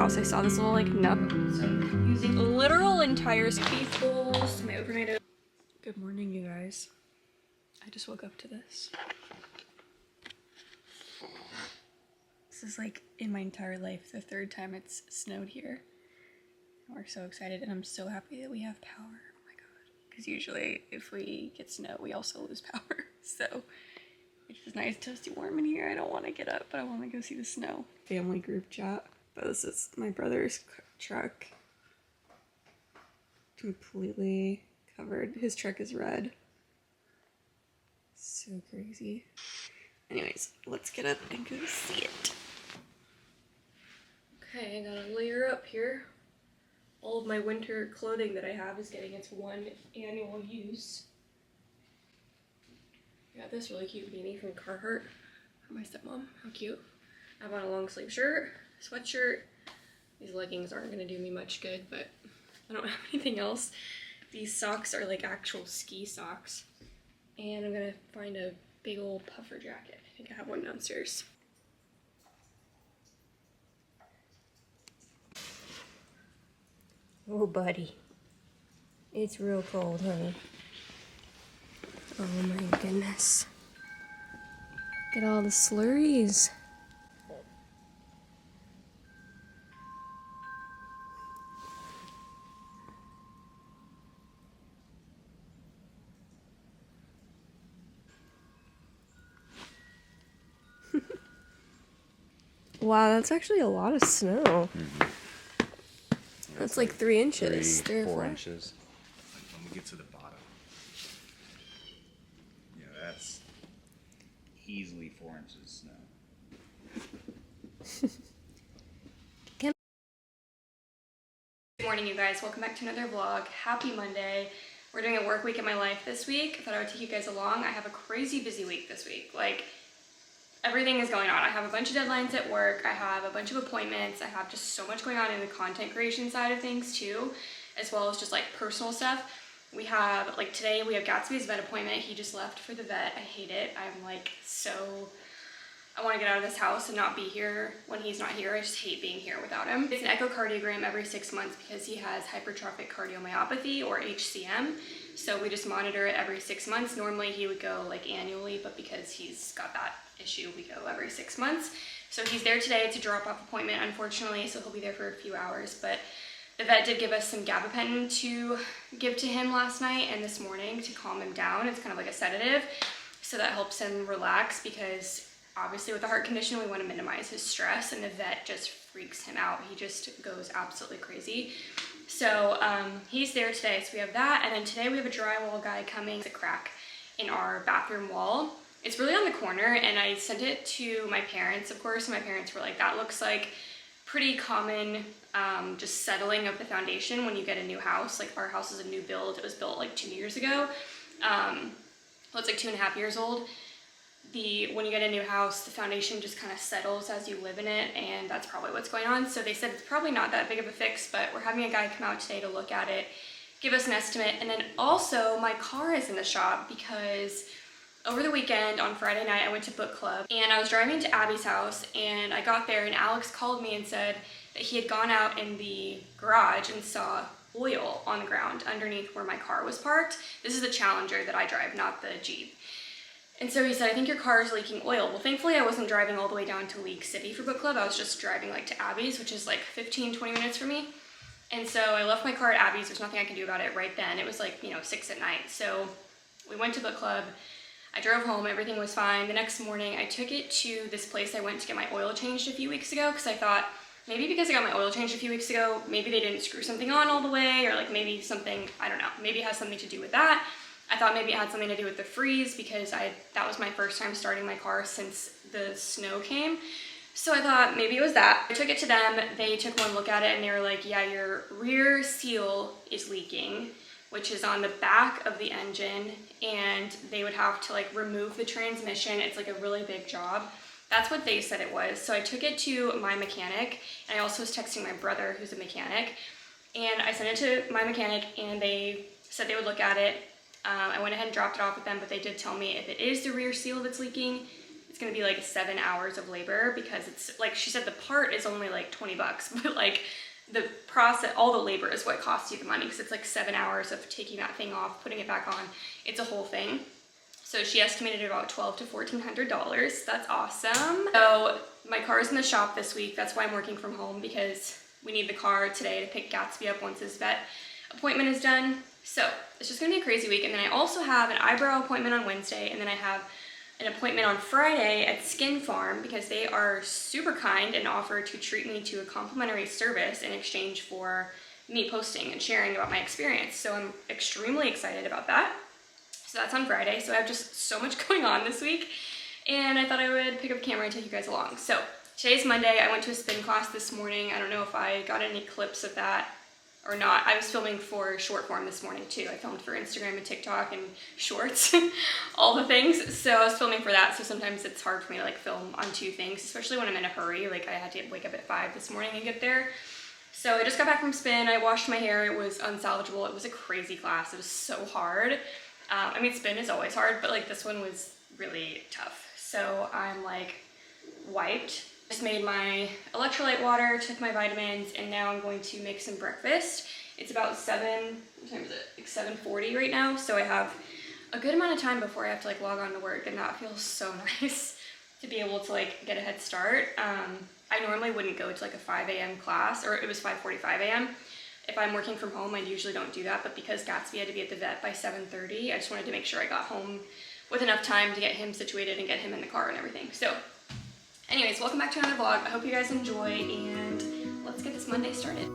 house, I saw this little like nook. So I'm using literal entire spacefuls. My overnight. Good morning, you guys. I just woke up to this. This is like in my entire life the third time it's snowed here. We're so excited, and I'm so happy that we have power. Oh my god. Because usually if we get snow, we also lose power. So it's just nice, toasty warm in here. I don't want to get up, but I want to go see the snow. Family group chat. But this is my brother's truck. Completely covered. His truck is red. So crazy. Anyways, let's get up and go see it. Okay, I got a layer up here. All of my winter clothing that I have is getting its one annual use. I got this really cute beanie from Carhartt for my stepmom. How cute. I have on a long sleeve shirt, sweatshirt. These leggings aren't gonna do me much good, but I don't have anything else. These socks are like actual ski socks. And I'm gonna find a big old puffer jacket. I think I have one downstairs. Oh, buddy. It's real cold, honey. Oh my goodness. Look at all the slurries. Wow, that's actually a lot of snow. Mm-hmm. That's like 3 inches. 3 or 4 inches. When we get to the bottom. Yeah, that's easily 4 inches snow. Good morning, you guys. Welcome back to another vlog. Happy Monday. We're doing a work week in my life this week. I thought I would take you guys along. I have a crazy busy week this week. Like, everything is going on. I have a bunch of deadlines at work. I have a bunch of appointments. I have just so much going on in the content creation side of things too, as well as just like personal stuff. We have, like today, we have Gatsby's vet appointment. He just left for the vet. I hate it. I'm like I want to get out of this house and not be here when he's not here. I just hate being here without him. It's an echocardiogram every 6 months because he has hypertrophic cardiomyopathy, or HCM. So we just monitor it every 6 months. Normally he would go like annually, but because he's got that issue, we go every 6 months. So he's there today. It's a drop-off appointment, unfortunately, so he'll be there for a few hours. But the vet did give us some gabapentin to give to him last night and this morning to calm him down. It's kind of like a sedative, so that helps him relax, because obviously with a heart condition, we want to minimize his stress, and the vet just freaks him out. He just goes absolutely crazy. So he's there today, so we have that. And then today we have a drywall guy coming. It's a crack in our bathroom wall. It's really on the corner, and I sent it to my parents, of course, and my parents were like, that looks like pretty common just settling of the foundation when you get a new house. Like, our house is a new build. It was built like 2 years ago. Well, it's like 2.5 years old. When you get a new house, the foundation just kind of settles as you live in it, and that's probably what's going on. So they said it's probably not that big of a fix, but we're having a guy come out today to look at it, give us an estimate. And then also my car is in the shop because over the weekend on Friday night I went to book club, and I was driving to Abby's house, and I got there and Alex called me and said that he had gone out in the garage and saw oil on the ground underneath where my car was parked. This is the Challenger that I drive, not the Jeep. And so he said, I think your car is leaking oil. Well, thankfully I wasn't driving all the way down to League City for book club. I was just driving like to Abby's, which is like 15-20 minutes for me. And so I left my car at Abby's. There's nothing I could do about it right then. It was like, 6 at night. So we went to book club. I drove home, everything was fine. The next morning I took it to this place I went to get my oil changed a few weeks ago, because I thought maybe because I got my oil changed a few weeks ago, maybe they didn't screw something on all the way, or like maybe something, I don't know, maybe it has something to do with that. I thought maybe it had something to do with the freeze, because that was my first time starting my car since the snow came. So I thought maybe it was that. I took it to them, they took one look at it, and they were like, yeah, your rear seal is leaking, which is on the back of the engine, and they would have to like remove the transmission. It's like a really big job. That's what they said it was. So I took it to my mechanic, and I also was texting my brother, who's a mechanic, and I sent it to my mechanic, and they said they would look at it. I went ahead and dropped it off with them, but they did tell me if it is the rear seal that's leaking, it's gonna be like 7 hours of labor, because it's like she said the part is only like $20, but like the process, all the labor is what costs you the money, because it's like 7 hours of taking that thing off, putting it back on. It's a whole thing. So she estimated about $1,200 to $1,400. That's awesome. So my car's in the shop this week. That's why I'm working from home, because we need the car today to pick Gatsby up once his vet appointment is done. So it's just gonna be a crazy week. And then I also have an eyebrow appointment on Wednesday, and then I have an appointment on Friday at Skin Farm, because they are super kind and offer to treat me to a complimentary service in exchange for me posting and sharing about my experience. So I'm extremely excited about that. So that's on Friday. So I have just so much going on this week, and I thought I would pick up a camera and take you guys along. So today's Monday. I went to a spin class this morning. I don't know if I got any clips of that or not. I was filming for short form this morning too. I filmed for Instagram and TikTok and shorts, all the things. So I was filming for that. So sometimes it's hard for me to like film on two things, especially when I'm in a hurry. Like I had to wake up at 5 this morning and get there. So I just got back from spin. I washed my hair. It was unsalvageable. It was a crazy class. It was so hard. I mean, spin is always hard, but like this one was really tough. So I'm like wiped. Just made my electrolyte water, took my vitamins, and now I'm going to make some breakfast. It's about what time is it? Like 7:40 right now. So I have a good amount of time before I have to like log on to work, and that feels so nice to be able to like get a head start. I normally wouldn't go to like a 5 a.m. class, or it was 5:45 a.m. If I'm working from home, I usually don't do that, but because Gatsby had to be at the vet by 7:30, I just wanted to make sure I got home with enough time to get him situated and get him in the car and everything. So anyways, welcome back to another vlog. I hope you guys enjoy, and let's get this Monday started.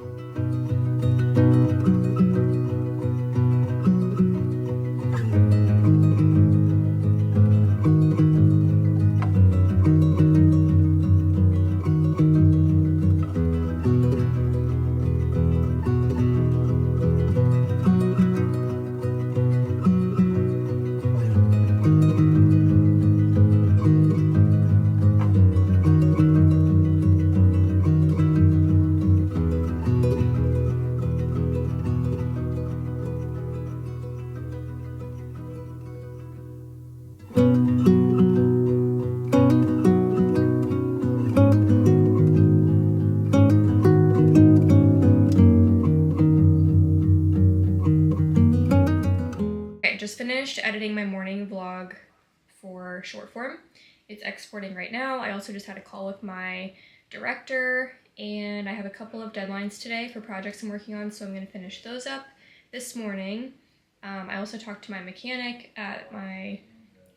Just finished editing my morning vlog for short form. It's exporting right now. I also just had a call with my director, and I have a couple of deadlines today for projects I'm working on, so I'm going to finish those up this morning. I also talked to my mechanic at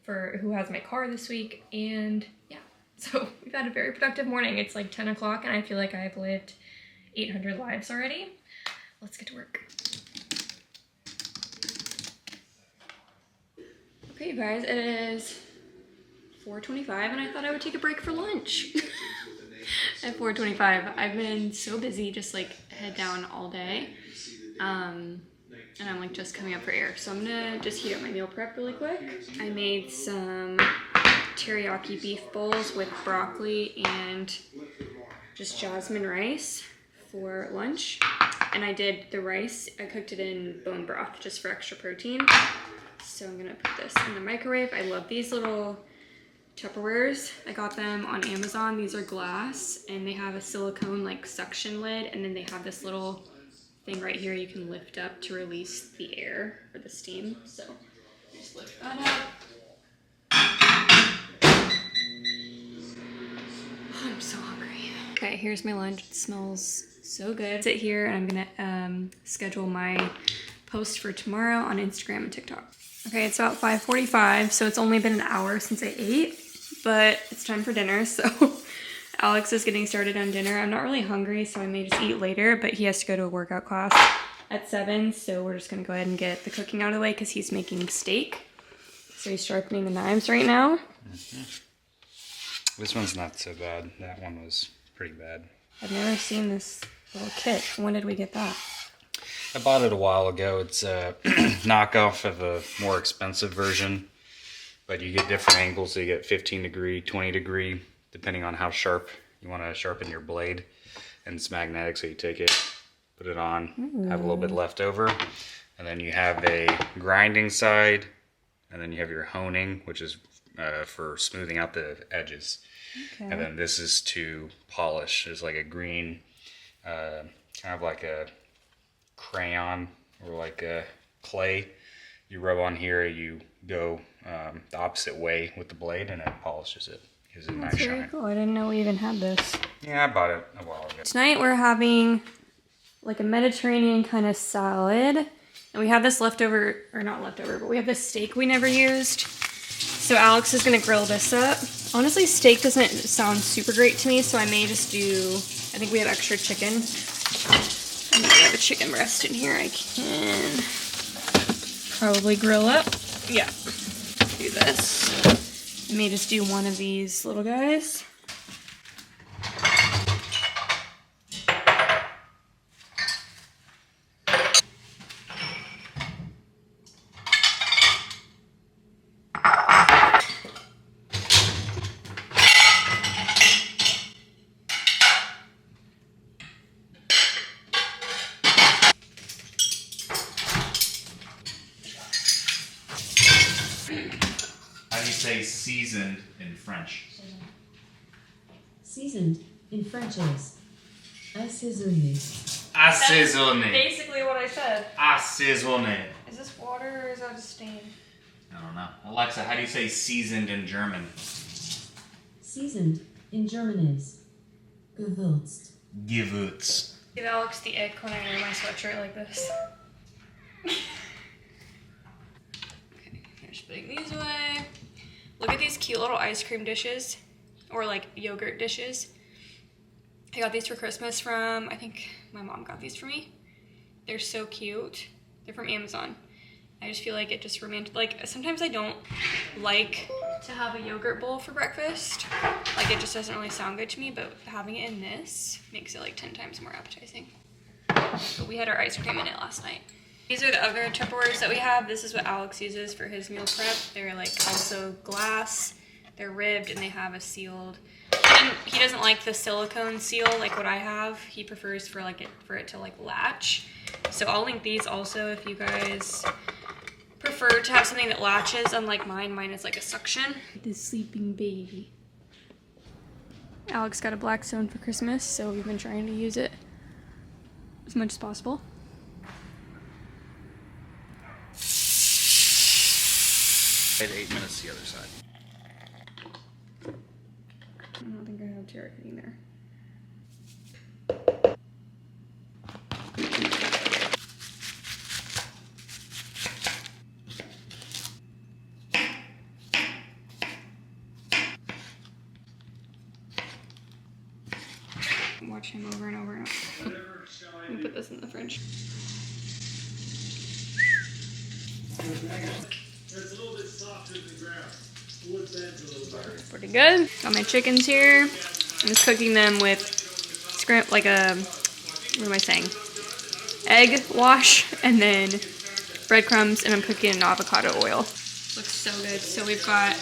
who has my car this week, and yeah, so we've had a very productive morning. It's like 10 o'clock, and I feel like I've lived 800 lives already. Let's get to work. Okay, you guys, it is 4:25, and I thought I would take a break for lunch at 4:25. I've been so busy, just like head down all day, and I'm like just coming up for air. So I'm gonna just heat up my meal prep really quick. I made some teriyaki beef bowls with broccoli and just jasmine rice for lunch. And I did the rice, I cooked it in bone broth just for extra protein. So I'm gonna put this in the microwave. I love these little Tupperwares. I got them on Amazon. These are glass, and they have a silicone like suction lid, and then they have this little thing right here you can lift up to release the air or the steam. So just lift that up. I'm so hungry. Okay, here's my lunch. It smells so good. Sit here, and I'm gonna schedule my post for tomorrow on Instagram and TikTok. Okay, it's about 5:45, so it's only been an hour since I ate, but it's time for dinner, so Alex is getting started on dinner. I'm not really hungry, so I may just eat later, but he has to go to a workout class at 7, so we're just gonna go ahead and get the cooking out of the way because he's making steak. So he's sharpening the knives right now. Mm-hmm. This one's not so bad. That one was pretty bad. I've never seen this little kit. When did we get that? I bought it a while ago. It's a knockoff of a more expensive version, but you get different angles. So you get 15 degree, 20 degree, depending on how sharp you want to sharpen your blade. And it's magnetic, so you take it, put it on, have a little bit left over, and then you have a grinding side, and then you have your honing, which is for smoothing out the edges. Okay. And then this is to polish. It's like a green, kind of like a crayon or like a clay. You rub on here, you go the opposite way with the blade, and it polishes it. Gives it a nice That's very shine. cool. I didn't know we even had this. Yeah, I bought it a while ago. Tonight we're having like a Mediterranean kind of salad. And we have this leftover, or not leftover, but we have this steak we never used. So Alex is gonna grill this up. Honestly, steak doesn't sound super great to me, so I may just do, I think we have extra chicken. And we have a chicken breast in here I can probably grill up. Yeah, do this. I may just do one of these little guys. How do you say seasoned in French? Seasoned in French is assaisonné. Assaisonné. Basically what I said. Assaisonné. Is this water or is that a stain? I don't know. Alexa, how do you say seasoned in German? Seasoned in German is gewürzt. Gewürz. Give Alex the ick when I wear my sweatshirt like this. Okay, here's putting these away. Look at these cute little ice cream dishes, or like yogurt dishes. I got these for Christmas from, I think my mom got these for me. They're so cute. They're from Amazon. I just feel like it just like sometimes I don't like to have a yogurt bowl for breakfast. Like it just doesn't really sound good to me, but having it in this makes it like 10 times more appetizing. But we had our ice cream in it last night. These are the other Tupperwares that we have. This is what Alex uses for his meal prep. They're like also glass, they're ribbed, and they have a sealed. He doesn't like the silicone seal like what I have. He prefers for it to like latch. So I'll link these also if you guys prefer to have something that latches, unlike mine. Mine is like a suction. The sleeping baby. Alex got a black stone for Christmas, so we've been trying to use it as much as possible. Wait 8 minutes the other side. I don't think I have terra clean there. Watch him over and over and over. Let me put this in the fridge. It's a little bit softer than ground. Wood bed's a little better. Pretty good. Got my chickens here. I'm just cooking them with what am I saying? Egg wash and then breadcrumbs, and I'm cooking in avocado oil. Looks so good. So we've got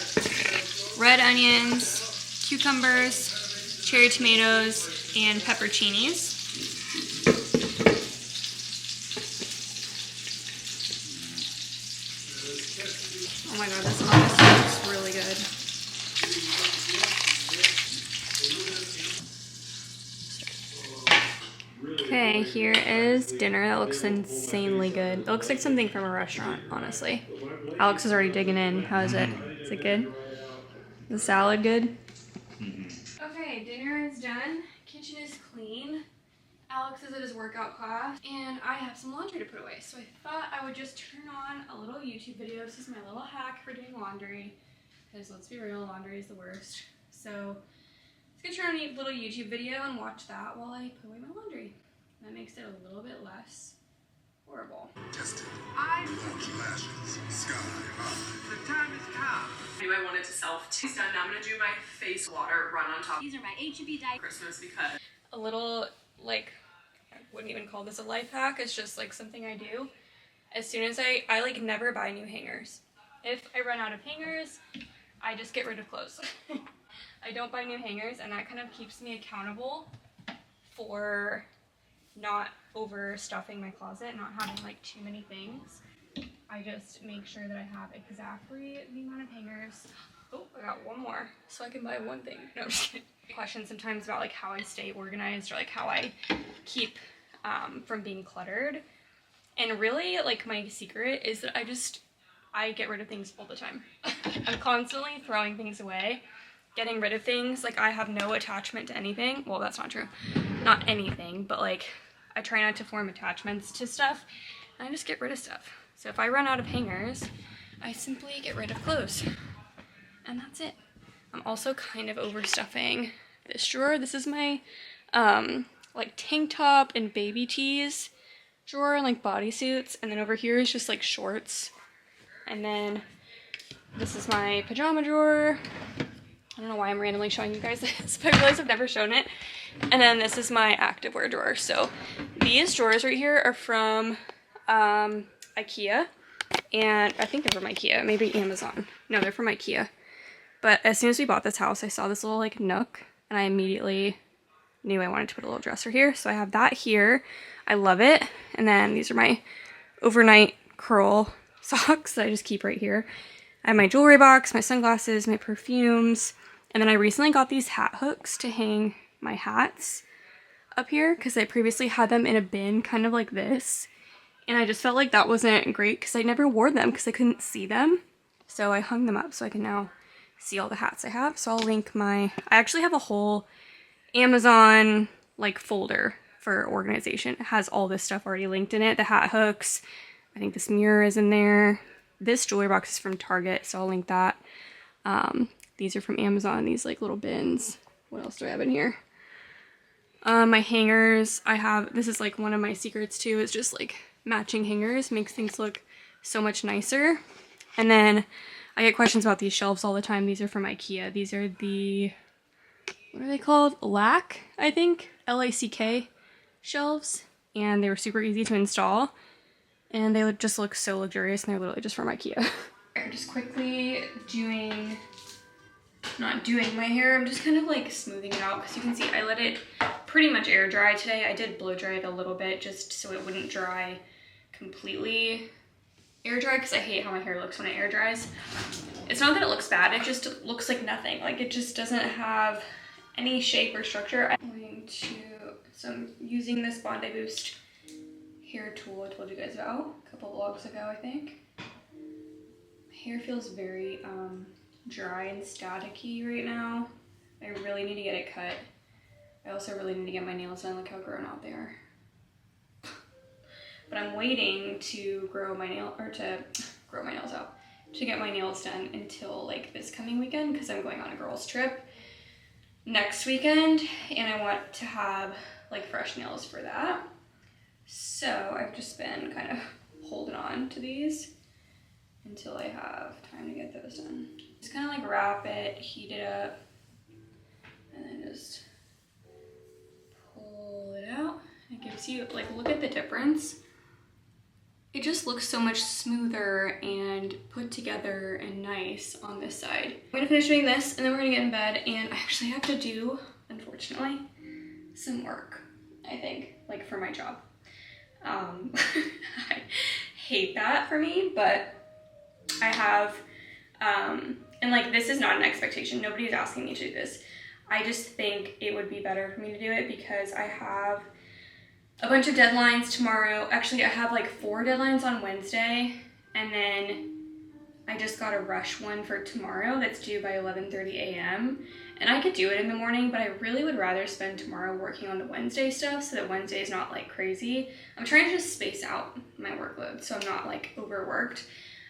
red onions, cucumbers, cherry tomatoes, and pepperoncinis. Oh my god, this honestly looks really good. Okay, here is dinner. That looks insanely good. It looks like something from a restaurant, honestly. Alex is already digging in. How is it? Is it good? The salad good? Okay, dinner is done. Kitchen is clean. Alex is at his workout class, and I have some laundry to put away. So I thought I would just turn on a little YouTube video. This is my little hack for doing laundry, because let's be real, laundry is the worst. So let's go turn on a little YouTube video and watch that while I put away my laundry. That makes it a little bit less horrible. Tested. Launch lashes. Sky high. The time has come. I knew I wanted to self-test done. Now I'm gonna do my face water run on top. These are my H-E-B diet Christmas because A little, like, I wouldn't even call this a life hack. It's just like something I do. As soon as I like never buy new hangers. If I run out of hangers, I just get rid of clothes. I don't buy new hangers, and that kind of keeps me accountable for not overstuffing my closet, not having like too many things. I just make sure that I have exactly the amount of hangers. Oh, I got one more, so I can buy one thing. No, I'm just kidding. Questions sometimes about like how I stay organized or like how I keep from being cluttered. And really, like, my secret is that I get rid of things all the time. I'm constantly throwing things away, getting rid of things. Like, I have no attachment to anything. Well, that's not true. Not anything, but like, I try not to form attachments to stuff, and I just get rid of stuff. So if I run out of hangers, I simply get rid of clothes. And that's it. I'm also kind of overstuffing this drawer. This is my, like, tank top and baby tees drawer and like bodysuits, and then over here is just like shorts, and then this is my pajama drawer. I don't know why I'm randomly showing you guys this, but I realize I've never shown it. And then this is my activewear drawer. So these drawers right here are from IKEA, and I think they're from IKEA, maybe Amazon. No, they're from IKEA. But as soon as we bought this house, I saw this little like nook, and I immediately knew I wanted to put a little dresser here. So I have that here. I love it. And then these are my overnight curl socks that I just keep right here. I have my jewelry box, my sunglasses, my perfumes, and then I recently got these hat hooks to hang my hats up here because I previously had them in a bin kind of like this, and I just felt like that wasn't great because I never wore them because I couldn't see them. So I hung them up so I can now see all the hats I have. So I'll link I actually have a whole Amazon like folder for organization. It has all this stuff already linked in it. The hat hooks, I think this mirror is in there. This jewelry box is from Target, so I'll link that. These are from Amazon, these like little bins. What else do I have in here? My hangers, this is like one of my secrets too, is just like matching hangers. Makes things look so much nicer. And then I get questions about these shelves all the time. These are from IKEA. These are the, what are they called? Lack, I think. L-A-C-K shelves. And they were super easy to install. And they would just look so luxurious, and they're literally just from IKEA. I'm just quickly not doing my hair. I'm just kind of like smoothing it out because you can see I let it pretty much air dry today. I did blow dry it a little bit just so it wouldn't dry completely air dry because I hate how my hair looks when it air dries. It's not that it looks bad, it just looks like nothing. Like it just doesn't have any shape or structure. I'm using this Bondi Boost hair tool I told you guys about a couple vlogs ago, I think. My hair feels very dry and staticky right now. I really need to get it cut. I also really need to get my nails done. Look how grown out they are. But I'm waiting to grow my nails out, to get my nails done until like this coming weekend because I'm going on a girls trip next weekend and I want to have like fresh nails for that. So I've just been kind of holding on to these until I have time to get those done. Just kind of like wrap it, heat it up, and then just pull it out. It gives you, like, look at the difference. It just looks so much smoother and put together and nice on this side. I'm gonna finish doing this and then we're gonna get in bed, and I actually have to do, unfortunately, some work, I think, like for my job. I hate that for me, but I have, and like this is not an expectation. Nobody's asking me to do this. I just think it would be better for me to do it because I have a bunch of deadlines tomorrow. Actually, I have like 4 deadlines on Wednesday, and then I just got a rush one for tomorrow that's due by 11:30 a.m. And I could do it in the morning, but I really would rather spend tomorrow working on the Wednesday stuff so that Wednesday is not like crazy. I'm trying to just space out my workload so I'm not like overworked.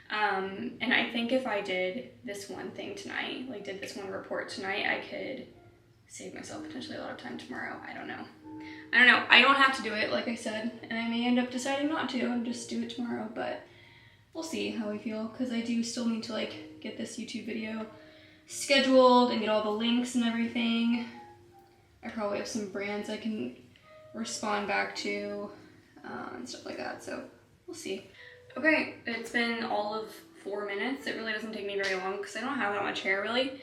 And I think if I did this one thing tonight, like did this one report tonight, I could save myself potentially a lot of time tomorrow. I don't know. I don't have to do it, like I said, and I may end up deciding not to and just do it tomorrow, but we'll see how I feel, because I do still need to like get this YouTube video scheduled and get all the links and everything. I probably have some brands I can respond back to and stuff like that, so we'll see. Okay, it's been all of 4 minutes. It really doesn't take me very long because I don't have that much hair really.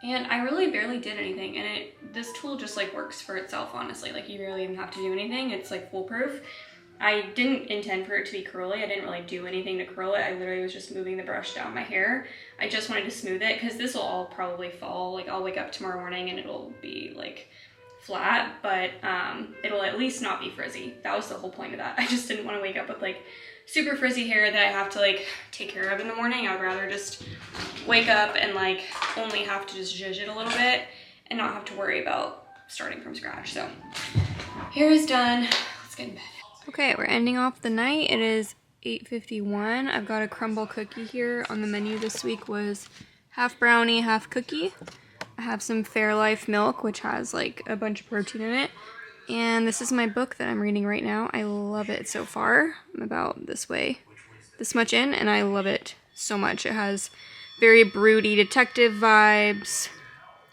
And I really barely did anything, and this tool just like works for itself, honestly. Like you really even have to do anything. It's like foolproof. I didn't intend for it to be curly. I didn't really do anything to curl it. I literally was just moving the brush down my hair. I just wanted to smooth it because this will all probably fall. Like I'll wake up tomorrow morning and it'll be like flat, but it'll at least not be frizzy. That was the whole point of that. I just didn't want to wake up with like super frizzy hair that I have to like take care of in the morning. I'd rather just wake up and like only have to just zhuzh it a little bit and not have to worry about starting from scratch. So hair is done. Let's get in bed. Okay, we're ending off the night. It is 8:51. I've got a crumble cookie here. On the menu this week was half brownie, half cookie. I have some Fairlife milk, which has like a bunch of protein in it. And this is my book that I'm reading right now. I love it so far. I'm about this much in, and I love it so much. It has very broody detective vibes.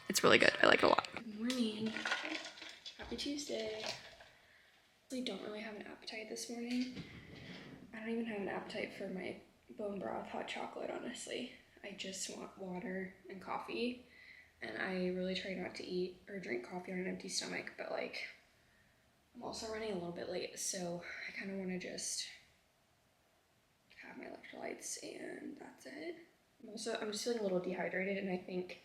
It's really good. I like it a lot. Good morning. Happy Tuesday. I don't really have an appetite this morning. I don't even have an appetite for my bone broth hot chocolate, honestly. I just want water and coffee, and I really try not to eat or drink coffee on an empty stomach, but like I'm also running a little bit late, so I kind of want to just have my electrolytes and that's it. I'm just feeling a little dehydrated, and I think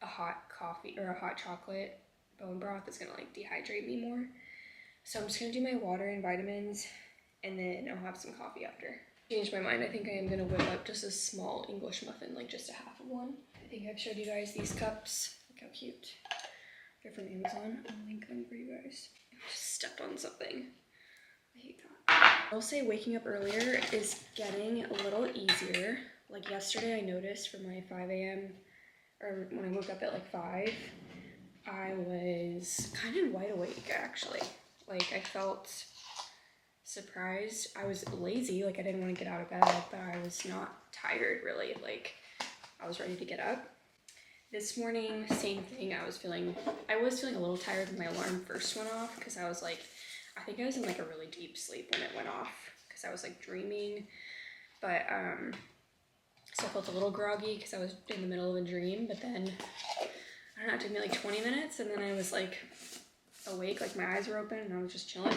a hot coffee or a hot chocolate bone broth is gonna like dehydrate me more. So I'm just gonna do my water and vitamins, and then I'll have some coffee after. Changed my mind. I think I am gonna whip up just a small English muffin, like just a half of one. I think I've showed you guys these cups. Look how cute. They're from Amazon. I'll link them for you guys. I just stepped on something. I hate that. I'll say waking up earlier is getting a little easier. Like yesterday I noticed for my 5 a.m. or when I woke up at like 5, I was kind of wide awake actually. Like I felt surprised. I was lazy, like I didn't want to get out of bed, but I was not tired really. Like I was ready to get up. This morning, same thing. I was feeling a little tired when my alarm first went off, because I was like, I think I was in like a really deep sleep when it went off, because I was like dreaming. But so I felt a little groggy because I was in the middle of a dream, but then I don't know, it took me like 20 minutes, and then I was like awake, like my eyes were open, and I was just chilling.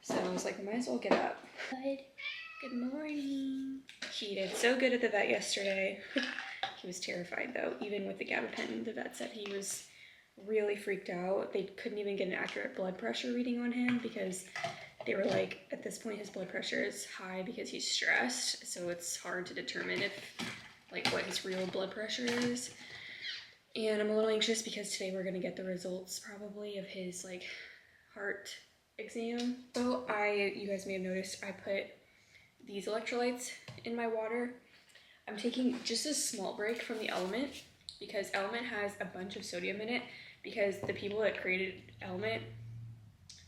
So I was like, I might as well get up. Good morning. He did so good at the vet yesterday. He was terrified though, even with the gabapentin. The vet said he was really freaked out. They couldn't even get an accurate blood pressure reading on him because they were like, at this point his blood pressure is high because he's stressed, so it's hard to determine if like what his real blood pressure is. And I'm a little anxious because today we're gonna get the results probably of his like heart exam. So you guys may have noticed I put these electrolytes in my water. I'm taking just a small break from the Element because Element has a bunch of sodium in it, because the people that created Element,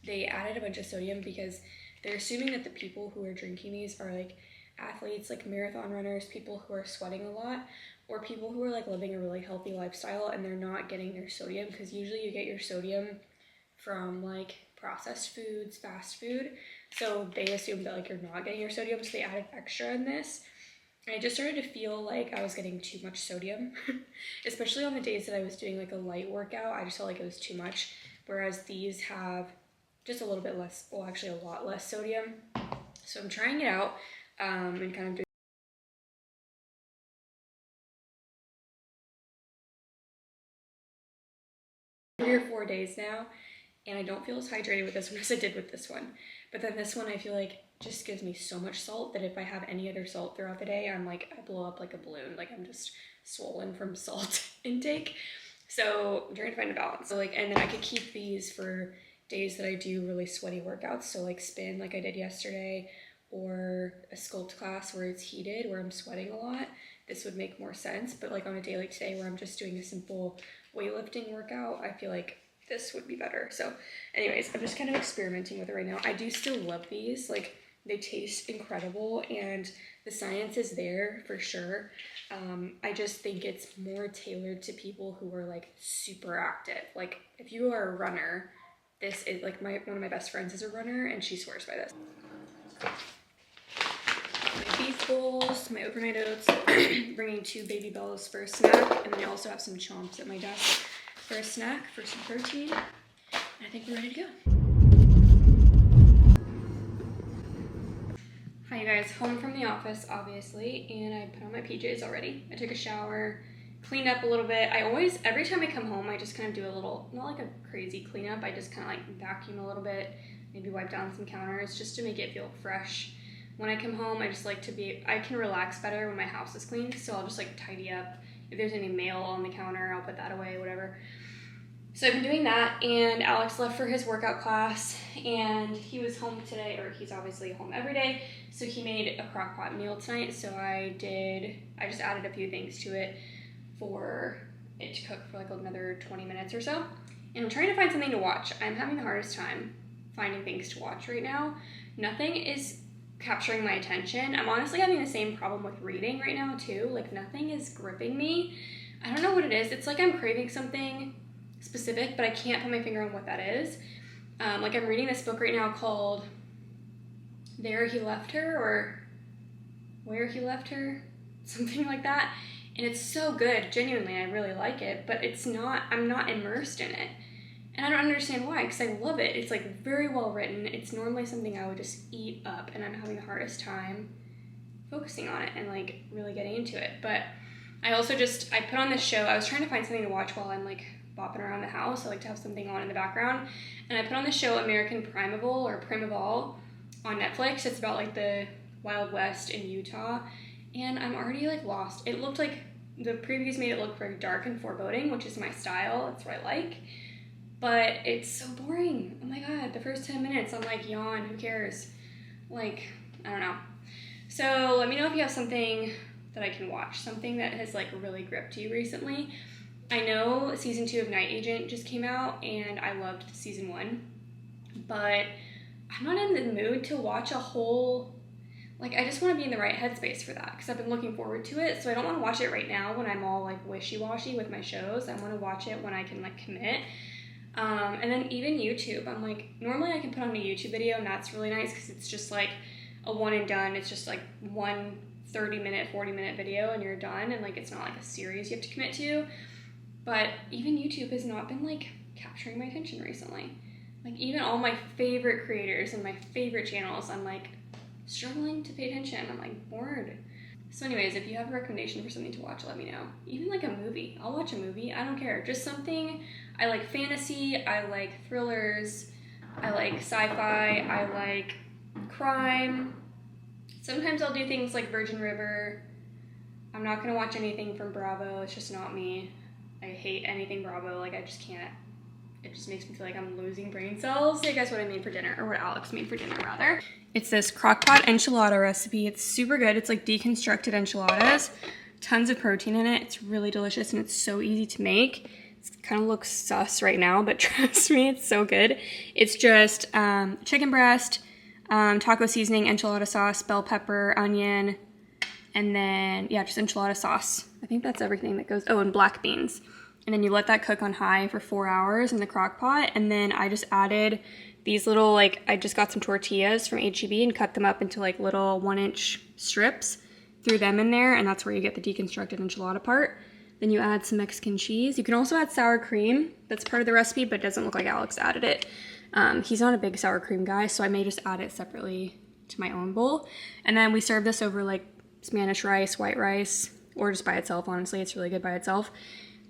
they added a bunch of sodium because they're assuming that the people who are drinking these are like athletes, like marathon runners, people who are sweating a lot, or people who are like living a really healthy lifestyle and they're not getting their sodium, because usually you get your sodium from like processed foods, fast food. So they assumed that like you're not getting your sodium, so they added extra in this. And I just started to feel like I was getting too much sodium, especially on the days that I was doing like a light workout. I just felt like it was too much, whereas these have just a little bit less, well actually a lot less sodium. So I'm trying it out and kind of doing 3 or 4 days now, and I don't feel as hydrated with this one as I did with this one. But then this one I feel like just gives me so much salt that if I have any other salt throughout the day, I'm like, I blow up like a balloon. Like I'm just swollen from salt intake. So I'm trying to find a balance. So like, and then I could keep these for days that I do really sweaty workouts. So like spin like I did yesterday, or a sculpt class where it's heated, where I'm sweating a lot. This would make more sense. But like on a day like today where I'm just doing a simple weightlifting workout, I feel like this would be better. So anyways, I'm just kind of experimenting with it right now. I do still love these. Like they taste incredible and the science is there for sure. I just think it's more tailored to people who are like super active. Like if you are a runner, this is like one of my best friends is a runner and she swears by this. My beef bowls, my overnight oats, bringing 2 Baby Bellas for a snack, and then I also have some chomps at my desk for a snack, for some protein. And I think we're ready to go. guys, home from the office, obviously, and I put on my PJs already. I took a shower, cleaned up a little bit. Every time I come home, I just kind of do a little, not like a crazy cleanup, I just kind of like vacuum a little bit, maybe wipe down some counters just to make it feel fresh. When I come home, I just like I can relax better when my house is clean, so I'll just like tidy up. If there's any mail on the counter, I'll put that away, whatever. So I've been doing that, and Alex left for his workout class, and he was home today, or he's obviously home every day, so he made a crock pot meal tonight, so I just added a few things to it for it to cook for like another 20 minutes or so, and I'm trying to find something to watch. I'm having the hardest time finding things to watch right now. Nothing is capturing my attention. I'm honestly having the same problem with reading right now too, like nothing is gripping me. I don't know what it is. It's like I'm craving something specific, but I can't put my finger on what that is. Like I'm reading this book right now called There He Left Her, or Where He Left Her, something like that, and it's so good. Genuinely, I really like it, but I'm not immersed in it, and I don't understand why, because I love it. It's like very well written. It's normally something I would just eat up, and I'm having the hardest time focusing on it and like really getting into it. But I put on this show. I was trying to find something to watch while I'm like bopping around the house. I like to have something on in the background, and I put on the show American Primeval on Netflix. It's about like the Wild West in Utah, and I'm already like lost. It looked like the previews made it look very dark and foreboding, which is my style. That's what I like, but it's so boring. Oh my god, the first 10 minutes I'm like, yawn, who cares? Like, I don't know. So let me know if you have something that I can watch, something that has like really gripped you recently. I know season 2 of Night Agent just came out, and I loved season 1, but I'm not in the mood to watch a whole, like, I just want to be in the right headspace for that, because I've been looking forward to it, so I don't want to watch it right now when I'm all, like, wishy-washy with my shows. I want to watch it when I can, like, commit. And then even YouTube, I'm like, normally I can put on a YouTube video, and that's really nice, because it's just, like, a one and done. It's just, like, one 30-minute, 40-minute video, and you're done, and, like, it's not, like, a series you have to commit to. But even YouTube has not been, like, capturing my attention recently. Like, even all my favorite creators and my favorite channels, I'm, like, struggling to pay attention. I'm, like, bored. So anyways, if you have a recommendation for something to watch, let me know. Even, like, a movie. I'll watch a movie. I don't care. Just something. I like fantasy. I like thrillers. I like sci-fi. I like crime. Sometimes I'll do things like Virgin River. I'm not going to watch anything from Bravo. It's just not me. I hate anything Bravo, like I just can't. It just makes me feel like I'm losing brain cells. So guess what I made for dinner, or what Alex made for dinner rather. It's this crockpot enchilada recipe. It's super good. It's like deconstructed enchiladas, tons of protein in it. It's really delicious, and it's so easy to make. It kind of looks sus right now, but trust me, it's so good. It's just chicken breast, taco seasoning, enchilada sauce, bell pepper, onion, and then, yeah, just enchilada sauce. I think that's everything that goes, oh, and black beans. And then you let that cook on high for 4 hours in the crock pot. And then I just added these little, like, I just got some tortillas from H-E-B and cut them up into like little 1-inch strips, threw them in there, and that's where you get the deconstructed enchilada part. Then you add some Mexican cheese. You can also add sour cream. That's part of the recipe, but it doesn't look like Alex added it. He's not a big sour cream guy, so I may just add it separately to my own bowl. And then we serve this over like Spanish rice, white rice, or just by itself. Honestly, it's really good by itself,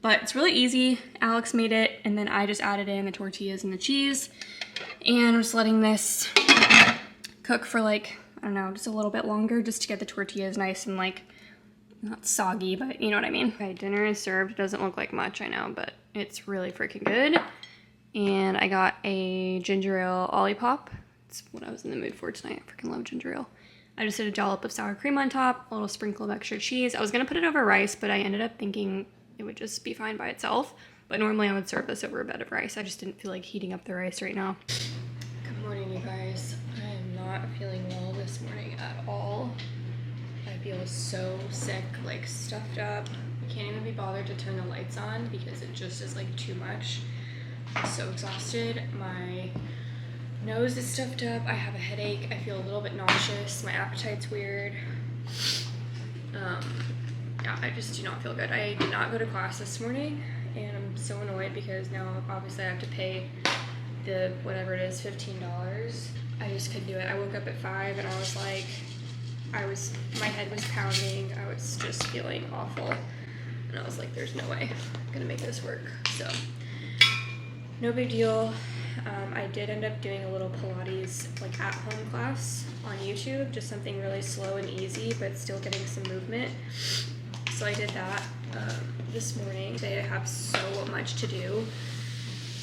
but it's really easy. Alex made it, and then I just added in the tortillas and the cheese, and I'm just letting this cook for like, I don't know, just a little bit longer, just to get the tortillas nice and like not soggy, but you know what I mean. Okay, dinner is served. It doesn't look like much, I know, but it's really freaking good. And I got a ginger ale Olipop. It's what I was in the mood for tonight. I freaking love ginger ale. I just did a dollop of sour cream on top, a little sprinkle of extra cheese. I was gonna put it over rice, but I ended up thinking it would just be fine by itself. But normally I would serve this over a bed of rice. I just didn't feel like heating up the rice right now. Good morning, you guys. I am not feeling well this morning at all. I feel so sick, like stuffed up. I can't even be bothered to turn the lights on because it just is like too much. I'm so exhausted. My nose is stuffed up. I have a headache. I feel a little bit nauseous. My appetite's weird. Yeah, I just do not feel good. I did not go to class this morning, and I'm so annoyed because now obviously I have to pay the whatever it is, $15. I just couldn't do it. I woke up at 5 and I was like, my head was pounding. I was just feeling awful. And I was like, there's no way I'm gonna make this work. So, no big deal. I did end up doing a little Pilates like at home class on YouTube, just something really slow and easy, but still getting some movement. So I did that this morning. Today I have so much to do.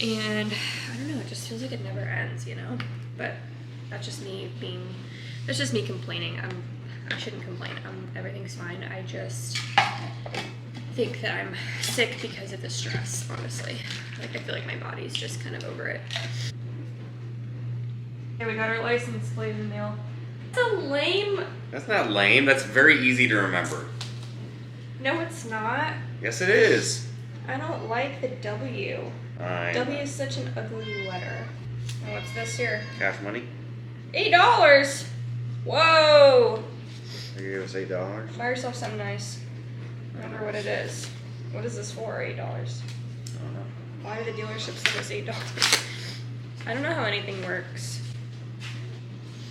And I don't know, it just feels like it never ends, you know? But that's just me complaining. I shouldn't complain. Everything's fine. I just think that I'm sick because of the stress, honestly. Like, I feel like my body's just kind of over it. Okay, we got our license plate in the mail. That's a lame... That's not lame. That's very easy to remember. No, it's not. Yes, it is. I don't like the W. W is such an ugly letter. And what's this here? Cash money. $8! Whoa! Are you gonna say $8? Buy yourself something nice. I wonder what it is. What is this for, $8? I don't know. Why do the dealerships send us $8? I don't know how anything works.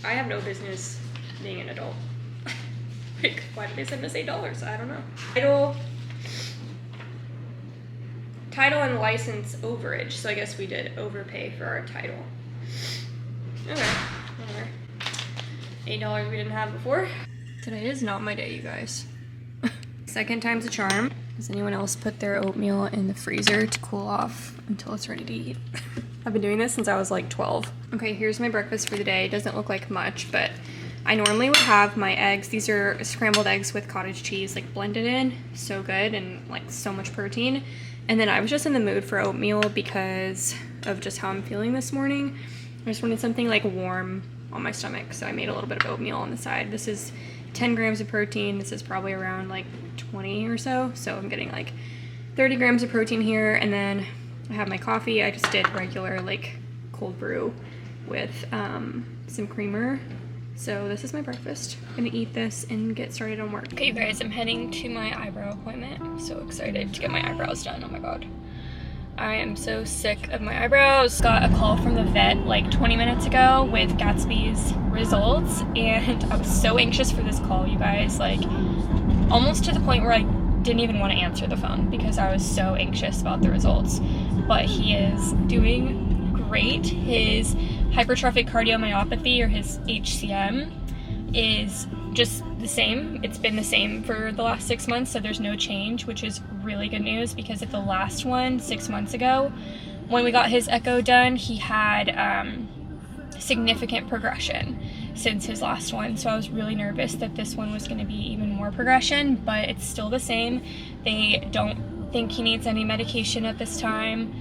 I have no business being an adult. Like, why did they send us $8? I don't know. Title and license overage. So I guess we did overpay for our title. Okay, whatever. $8 we didn't have before. Today is not my day, you guys. Second time's a charm. Does anyone else put their oatmeal in the freezer to cool off until it's ready to eat? I've been doing this since I was like 12. Okay, here's my breakfast for the day. It doesn't look like much, but I normally would have my eggs. These are scrambled eggs with cottage cheese, like blended in. So good and like so much protein. And then I was just in the mood for oatmeal because of just how I'm feeling this morning. I just wanted something like warm on my stomach, so I made a little bit of oatmeal on the side. This is 10 grams of protein. This is probably around like 20 or so. So I'm getting like 30 grams of protein here. And then I have my coffee. I just did regular like cold brew with some creamer. So this is my breakfast. I'm gonna eat this and get started on work. Okay, you guys, I'm heading to my eyebrow appointment. I'm so excited to get my eyebrows done. Oh my God. I am so sick of my eyebrows. Got a call from the vet like 20 minutes ago with Gatsby's results, and I was so anxious for this call, you guys, like almost to the point where I didn't even want to answer the phone because I was so anxious about the results. But he is doing great. His hypertrophic cardiomyopathy, or his HCM, is just the same. It's been the same for the last 6 months, so there's no change, which is really good news, because at the last one 6 months ago, when we got his echo done, he had significant progression since his last one. So I was really nervous that this one was going to be even more progression, but it's still the same. They don't think he needs any medication at this time.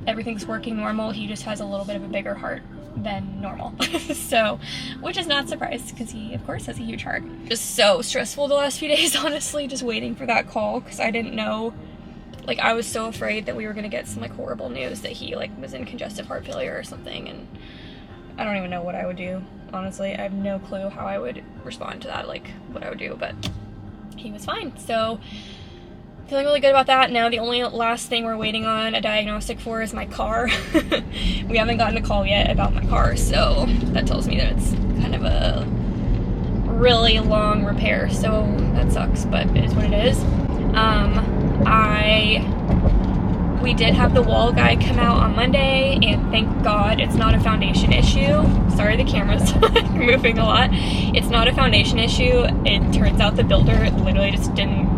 Everything's working normal. He just has a little bit of a bigger heart than normal. So, which is not surprised because he of course has a huge heart. Just so stressful the last few days, honestly, just waiting for that call, because I didn't know, like I was so afraid that we were gonna get some like horrible news that he like was in congestive heart failure or something, and I don't even know what I would do, honestly. I have no clue how I would respond to that, like what I would do, but he was fine. So feeling really good about that. Now the only last thing we're waiting on a diagnostic for is my car. We haven't gotten a call yet about my car, so that tells me that it's kind of a really long repair, so that sucks, but it is what it is. We did have the wall guy come out on Monday, and thank God it's not a foundation issue. Sorry, the camera's moving a lot. It's not a foundation issue. It turns out the builder literally just didn't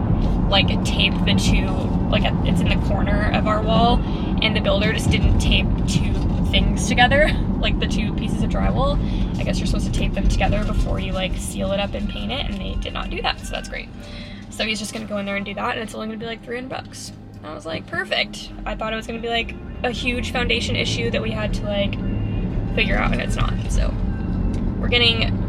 like tape the two, like it's in the corner of our wall, and the builder just didn't tape two things together, like the two pieces of drywall. I guess you're supposed to tape them together before you like seal it up and paint it, and they did not do that, so that's great. So he's just gonna go in there and do that, and it's only gonna be like $300. I was like, perfect. I thought it was gonna be like a huge foundation issue that we had to like figure out, and it's not. So we're getting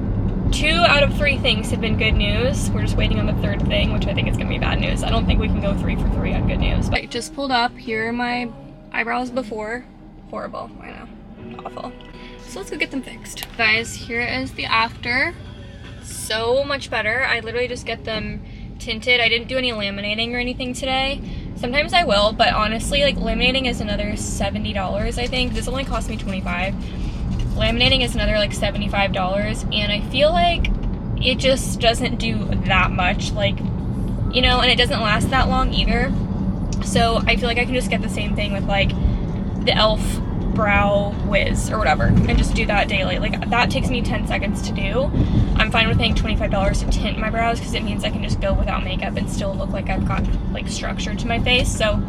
2 out of 3 things have been good news. We're just waiting on the 3rd thing, which I think is gonna be bad news. I don't think we can go 3 for 3 on good news. But I just pulled up. Here are my eyebrows before. Horrible, I know, awful. So let's go get them fixed. Guys, here is the after. So much better. I literally just get them tinted. I didn't do any laminating or anything today. Sometimes I will, but honestly, like laminating is another $70, I think. This only cost me $25. Laminating is another like $75, and I feel like it just doesn't do that much, like, you know, and it doesn't last that long either. So I feel like I can just get the same thing with like the e.l.f. brow whiz or whatever and just do that daily. Like that takes me 10 seconds to do. I'm fine with paying $25 to tint my brows because it means I can just go without makeup and still look like I've got like structure to my face. So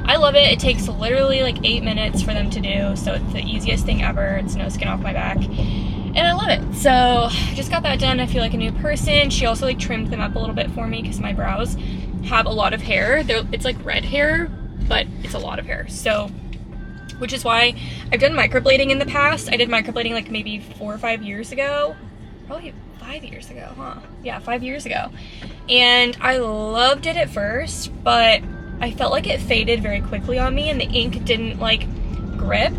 I love it. It takes literally like 8 minutes for them to do, so it's the easiest thing ever. It's no skin off my back, and I love it. So I just got that done. I feel like a new person. She also like trimmed them up a little bit for me because my brows have a lot of hair. It's like red hair, but it's a lot of hair. So, which is why I've done microblading in the past. I did microblading like maybe 4 or 5 years ago. Probably 5 years ago, huh? Yeah, 5 years ago. And I loved it at first, but I felt like it faded very quickly on me and the ink didn't like grip.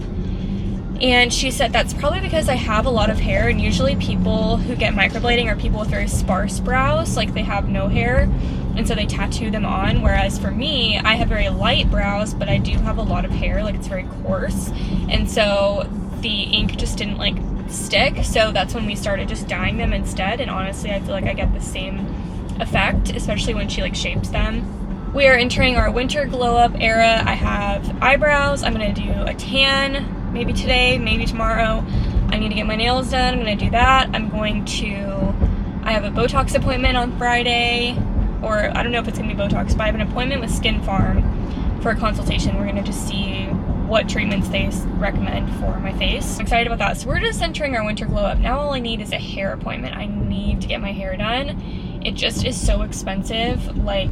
And she said that's probably because I have a lot of hair, and usually people who get microblading are people with very sparse brows, like they have no hair, and so they tattoo them on, whereas for me, I have very light brows, but I do have a lot of hair, like it's very coarse, and so the ink just didn't like stick, so that's when we started just dyeing them instead, and honestly, I feel like I get the same effect, especially when she like shapes them. We are entering our winter glow up era. I have eyebrows. I'm gonna do a tan, maybe today, maybe tomorrow. I need to get my nails done. I'm gonna do that. I have a Botox appointment on Friday, or I don't know if it's gonna be Botox, but I have an appointment with Skin Farm for a consultation. We're gonna just see what treatments they recommend for my face. I'm excited about that. So we're just entering our winter glow up. Now all I need is a hair appointment. I need to get my hair done. It just is so expensive. Like,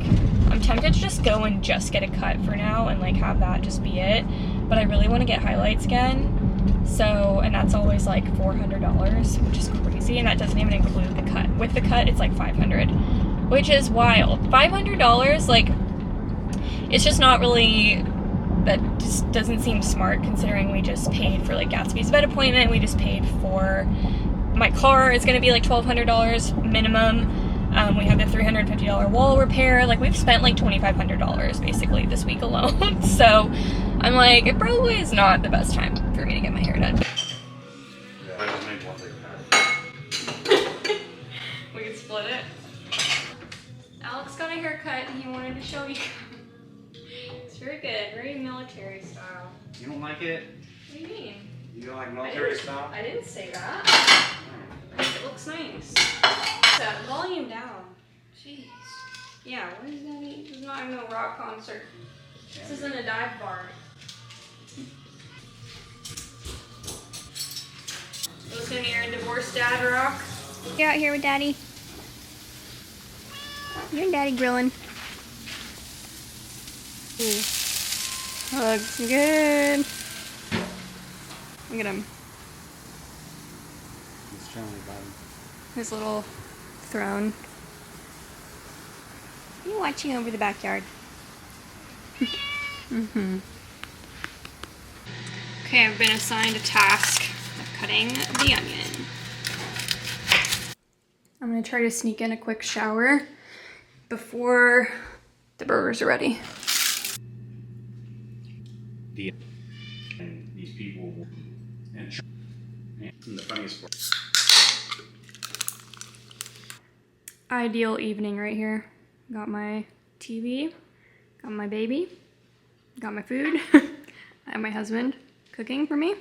I'm tempted to just go and just get a cut for now and like have that just be it. But I really want to get highlights again. So, and that's always like $400, which is crazy. And that doesn't even include the cut. With the cut, it's like $500, which is wild. $500, like, it's just not really, that just doesn't seem smart considering we just paid for like Gatsby's vet appointment. We just paid for my car. It's gonna be like $1,200 minimum. We have the $350 wall repair. Like, we've spent like $2,500 basically this week alone. So I'm like, it probably is not the best time for me to get my hair done. We could split it. Alex got a haircut and he wanted to show you. It's very good, very military style. You don't like it? What do you mean? You don't like military style? I didn't say that. I think it looks nice. Set volume down. Jeez. Yeah, what is that? This is not no rock concert. This isn't a dive bar. Listen to your divorced dad rock. You're out here with daddy. You're and daddy grilling. Looks good. Look at him. He's trying to buy them. His little throne. Are you watching over the backyard? Okay, I've been assigned a task of cutting the onion. I'm gonna try to sneak in a quick shower before the burgers are ready. And these people and the funniest part. Ideal evening right here. Got my TV, got my baby, got my food, I have my husband cooking for me.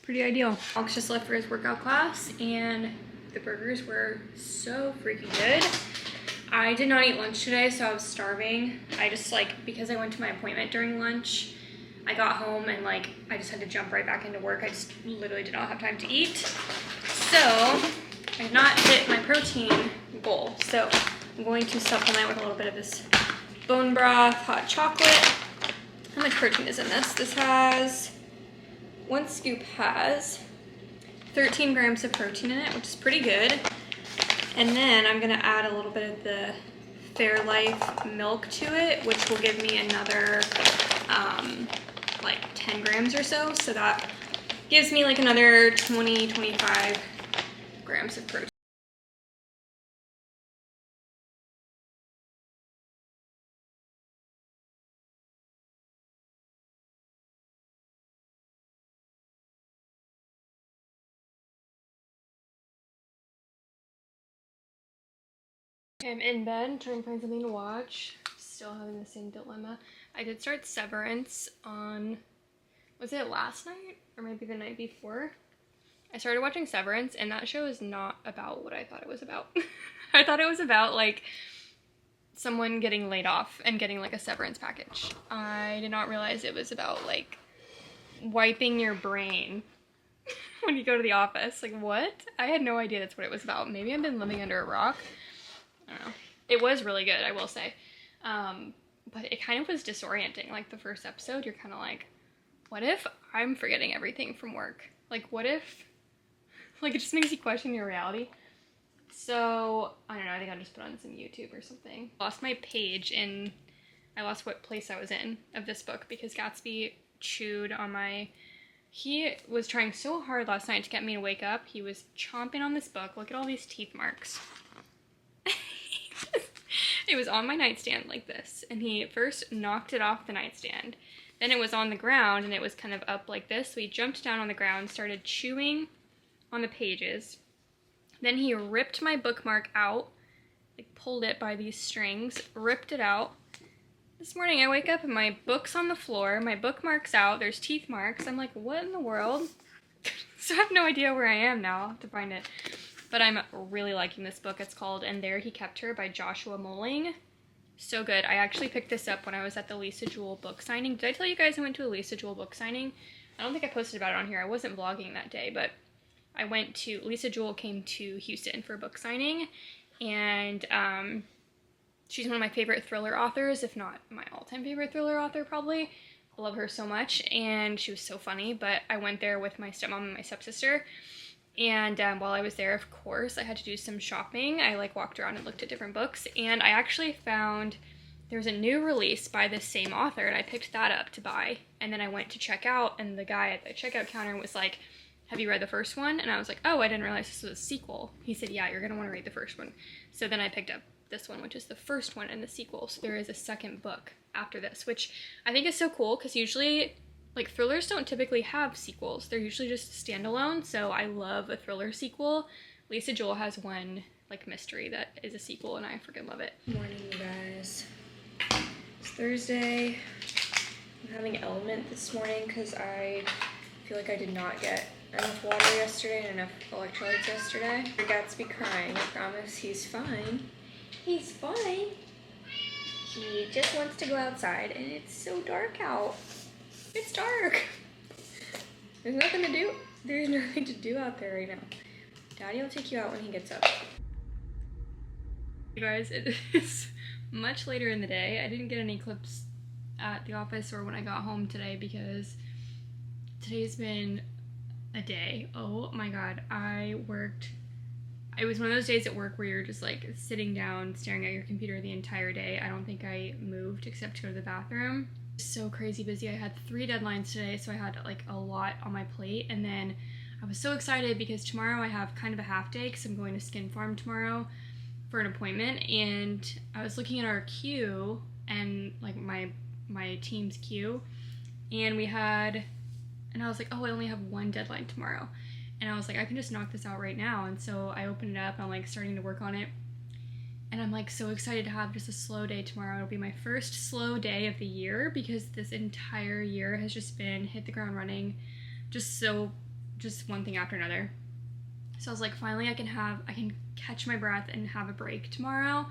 Pretty ideal. Alex just left for his workout class and the burgers were so freaking good. I did not eat lunch today, so I was starving. I just because I went to my appointment during lunch, I got home and I just had to jump right back into work. I just literally did not have time to eat. So I did not hit my protein goal. So I'm going to supplement with a little bit of this bone broth, hot chocolate. How much protein is in this? This has, one scoop has 13 grams of protein in it, which is pretty good. And then I'm gonna add a little bit of the Fairlife milk to it, which will give me another 10 grams or so. So that gives me another 20-25 grams of protein. I'm in bed trying to find something to watch. Still having the same dilemma. I did start Severance on, was it last night or maybe the night before? I started watching Severance, and that show is not about what I thought it was about. I thought it was about like someone getting laid off and getting like a severance package. I did not realize it was about like wiping your brain when you go to the office. Like, what? I had no idea that's what it was about. Maybe I've been living under a rock. I don't know. It was really good, I will say. But it kind of was disorienting. Like the first episode, you're kind of like, what if I'm forgetting everything from work? Like, what if, like, it just makes you question your reality. So, I don't know, I think I'll just put on some YouTube or something. Lost my page in, I lost what place I was in of this book because Gatsby chewed on my, he was trying so hard last night to get me to wake up. He was chomping on this book. Look at all these teeth marks. It was on my nightstand like this, and he first knocked it off the nightstand. Then it was on the ground, and it was kind of up like this, so he jumped down on the ground, started chewing on the pages. Then he ripped my bookmark out, like pulled it by these strings, ripped it out. This morning I wake up and my book's on the floor, my bookmark's out, there's teeth marks. I'm like, what in the world? So I have no idea where I am now. I'll have to find it. But I'm really liking this book. It's called And There He Kept Her by Joshua Moling. So good. I actually picked this up when I was at the Lisa Jewell book signing. Did I tell you guys I went to a Lisa Jewell book signing? I don't think I posted about it on here. I wasn't vlogging that day, but I went to, Lisa Jewell came to Houston for a book signing, and she's one of my favorite thriller authors, if not my all-time favorite thriller author, probably. I love her so much, and she was so funny, but I went there with my stepmom and my stepsister, and while I was there, of course, I had to do some shopping. I like walked around and looked at different books, and I actually found there was a new release by the same author, and I picked that up to buy, and then I went to check out, and the guy at the checkout counter was like, have you read the first one? And I was like, oh, I didn't realize this was a sequel. He said, yeah, you're gonna wanna read the first one. So then I picked up this one, which is the first one in the sequel. So there is a second book after this, which I think is so cool, because usually, like, thrillers don't typically have sequels. They're usually just standalone, so I love a thriller sequel. Lisa Jewell has one, like, mystery that is a sequel, and I freaking love it. Morning, you guys. It's Thursday. I'm having Element this morning because I feel like I did not get enough water yesterday and enough electrolytes yesterday. Gatsby crying, I promise he's fine. He's fine. He just wants to go outside, and it's so dark out. It's dark. There's nothing to do. There's nothing to do out there right now. Daddy will take you out when he gets up. You guys, it is much later in the day. I didn't get any clips at the office or when I got home today because today's been a day. Oh my god, it was one of those days at work where you're just like sitting down staring at your computer the entire day. I don't think I moved except to go to the bathroom. So crazy busy. I had 3 deadlines today, so I had like a lot on my plate, and then I was so excited because tomorrow I have kind of a half day because I'm going to Skin Farm tomorrow for an appointment, and I was looking at our queue and like my team's queue, and I was like, oh, I only have 1 deadline tomorrow. And I was like, I can just knock this out right now. And so I opened it up, and I'm like starting to work on it. And I'm like so excited to have just a slow day tomorrow. It'll be my first slow day of the year because this entire year has just been hit the ground running, just one thing after another. So I was like, finally I can catch my breath and have a break tomorrow.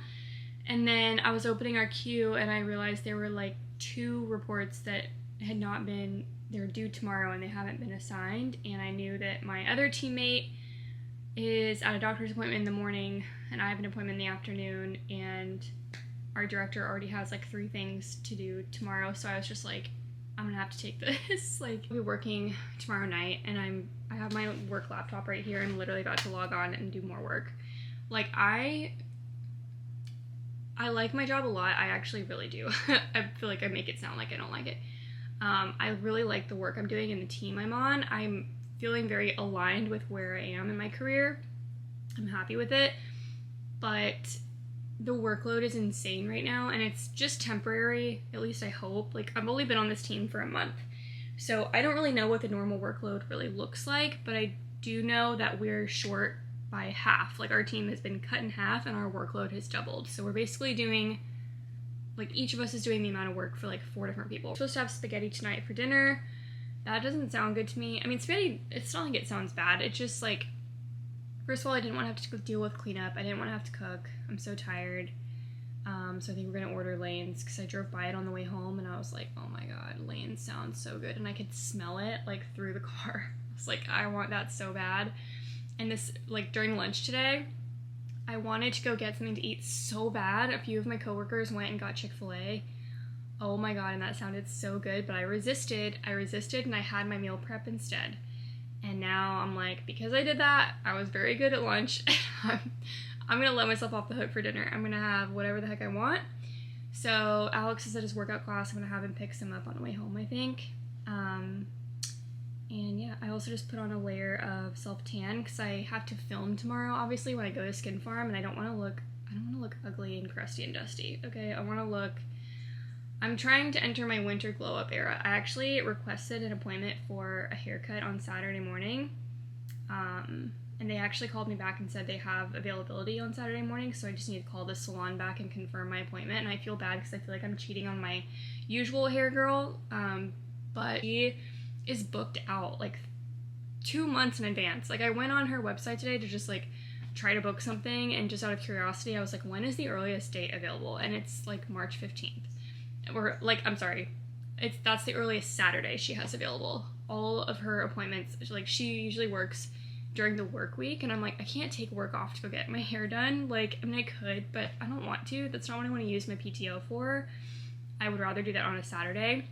And then I was opening our queue, and I realized there were like 2 reports that had not been, they're due tomorrow and they haven't been assigned. And I knew that my other teammate is at a doctor's appointment in the morning, and I have an appointment in the afternoon, and our director already has like 3 things to do tomorrow. So I was just like, I'm gonna have to take this. Like, I'll be working tomorrow night, and I have my work laptop right here. I'm literally about to log on and do more work. Like, I like my job a lot. I actually really do. I feel like I make it sound like I don't like it. I really like the work I'm doing and the team I'm on. I'm feeling very aligned with where I am in my career. I'm happy with it, but the workload is insane right now, and it's just temporary, at least I hope. Like, I've only been on this team for a month, so I don't really know what the normal workload really looks like, but I do know that we're short by half. Like our team has been cut in half and our workload has doubled. So we're basically doing, like each of us is doing the amount of work for like 4 different people. We're supposed to have spaghetti tonight for dinner. That doesn't sound good to me. I mean, spaghetti, it's not like it sounds bad. It's just like, first of all, I didn't want to have to deal with cleanup. I didn't want to have to cook. I'm so tired. So I think we're gonna order Lane's because I drove by it on the way home and I was like, oh my god, Lane's sounds so good. And I could smell it like through the car. I was like, I want that so bad. And this, like during lunch today, I wanted to go get something to eat so bad. A few of my coworkers went and got Chick-fil-A. Oh my god, and that sounded so good, but I resisted and I had my meal prep instead. And now I'm like, because I did that, I was very good at lunch. I'm gonna let myself off the hook for dinner. I'm gonna have whatever the heck I want. So Alex is at his workout class. I'm gonna have him pick some up on the way home, I think. And yeah, I also just put on a layer of self-tan because I have to film tomorrow, obviously, when I go to Skin Farm, and I don't want to look ugly and crusty and dusty. Okay, I'm trying to enter my winter glow-up era. I actually requested an appointment for a haircut on Saturday morning. And they actually called me back and said they have availability on Saturday morning, so I just need to call the salon back and confirm my appointment. And I feel bad because I feel like I'm cheating on my usual hair girl, but she is booked out like 2 months in advance. Like I went on her website today to just like try to book something, and just out of curiosity I was like, when is the earliest date available? And it's like March 15th. Or like, I'm sorry, that's the earliest Saturday she has available. All of her appointments, like she usually works during the work week, and I'm like, I can't take work off to go get my hair done. Like, I mean, I could, but I don't want to. That's not what I want to use my PTO for. I would rather do that on a Saturday.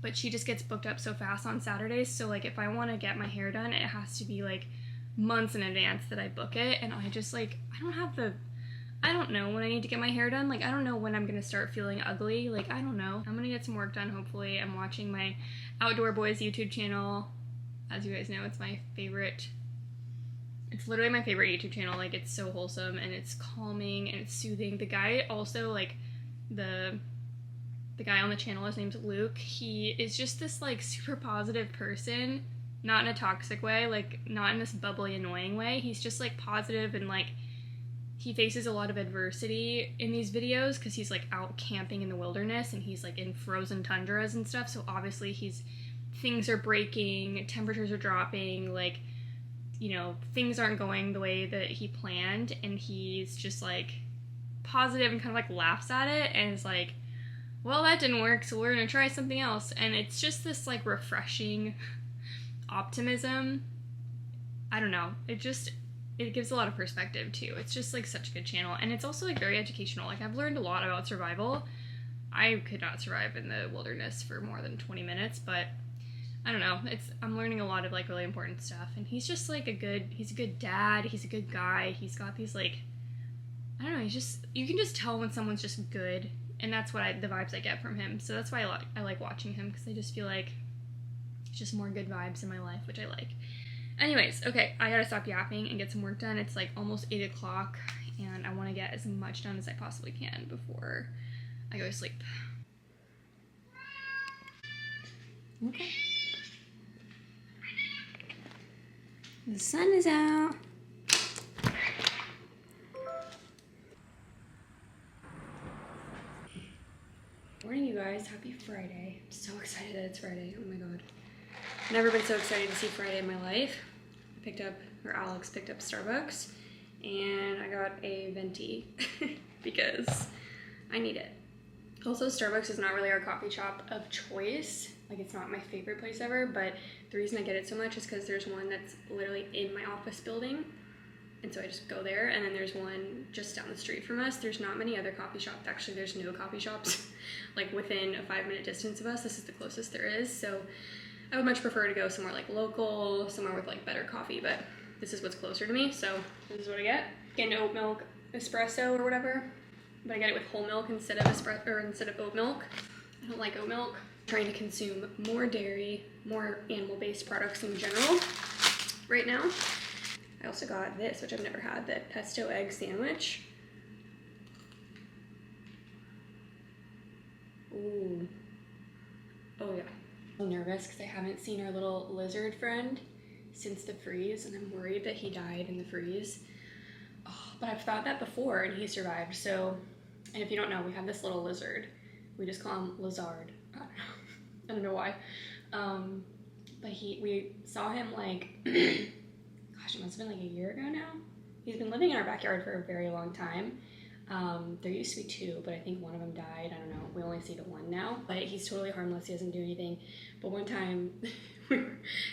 But she just gets booked up so fast on Saturdays, so like if I want to get my hair done, it has to be like months in advance that I book it, and I just like, I don't know when I need to get my hair done. Like, I don't know when I'm gonna start feeling ugly. Like, I don't know. I'm gonna get some work done, hopefully. I'm watching my Outdoor Boys YouTube channel. As you guys know, it's my favorite. It's literally my favorite YouTube channel. Like, it's so wholesome, and it's calming, and it's soothing. The guy also, like, the guy on the channel, his name's Luke. He is just this, like, super positive person. Not in a toxic way. Like, not in this bubbly, annoying way. He's just, like, positive, and, like, he faces a lot of adversity in these videos because he's, like, out camping in the wilderness, and he's, like, in frozen tundras and stuff. So, obviously, things are breaking, temperatures are dropping, like, you know, things aren't going the way that he planned, and he's just like positive and kind of like laughs at it and is like, well, that didn't work, so we're gonna try something else. And it's just this like refreshing optimism. I don't know, it gives a lot of perspective too. It's just like such a good channel, and it's also like very educational. Like, I've learned a lot about survival. I could not survive in the wilderness for more than 20 minutes, but I don't know, I'm learning a lot of like really important stuff, and he's just like he's a good dad, he's a good guy, he's got these like, I don't know, you can just tell when someone's just good, and that's what the vibes I get from him. So that's why I like watching him, because I just feel like it's just more good vibes in my life, which I like. Anyways, okay, I gotta stop yapping and get some work done. It's like almost 8 o'clock, and I want to get as much done as I possibly can before I go to sleep. Okay. The sun is out. Morning, you guys. Happy Friday. I'm so excited that it's Friday. Oh my god. Never been so excited to see Friday in my life. Alex picked up Starbucks, and I got a venti because I need it. Also, Starbucks is not really our coffee shop of choice. Like, it's not my favorite place ever, but the reason I get it so much is because there's one that's literally in my office building, and so I just go there. And then there's one just down the street from us. There's not many other coffee shops. Actually, there's no coffee shops like within a 5-minute distance of us. This is the closest there is, so I would much prefer to go somewhere like local, somewhere with like better coffee, but this is what's closer to me, so this is what I get. Get an oat milk espresso or whatever, but I get it with whole milk instead of oat milk. I don't like oat milk. I'm trying to consume more dairy, more animal-based products in general right now. I also got this, which I've never had, the pesto egg sandwich. Ooh. Oh yeah. I'm nervous because I haven't seen our little lizard friend since the freeze, and I'm worried that he died in the freeze. Oh, but I've thought that before, and he survived. So, and if you don't know, we have this little lizard. We just call him Lizard. I don't know. I don't know why. But we saw him like, gosh, it must have been like a year ago now. He's been living in our backyard for a very long time. There used to be 2, but I think one of them died. I don't know. We only see the one now. But he's totally harmless. He doesn't do anything. But one time,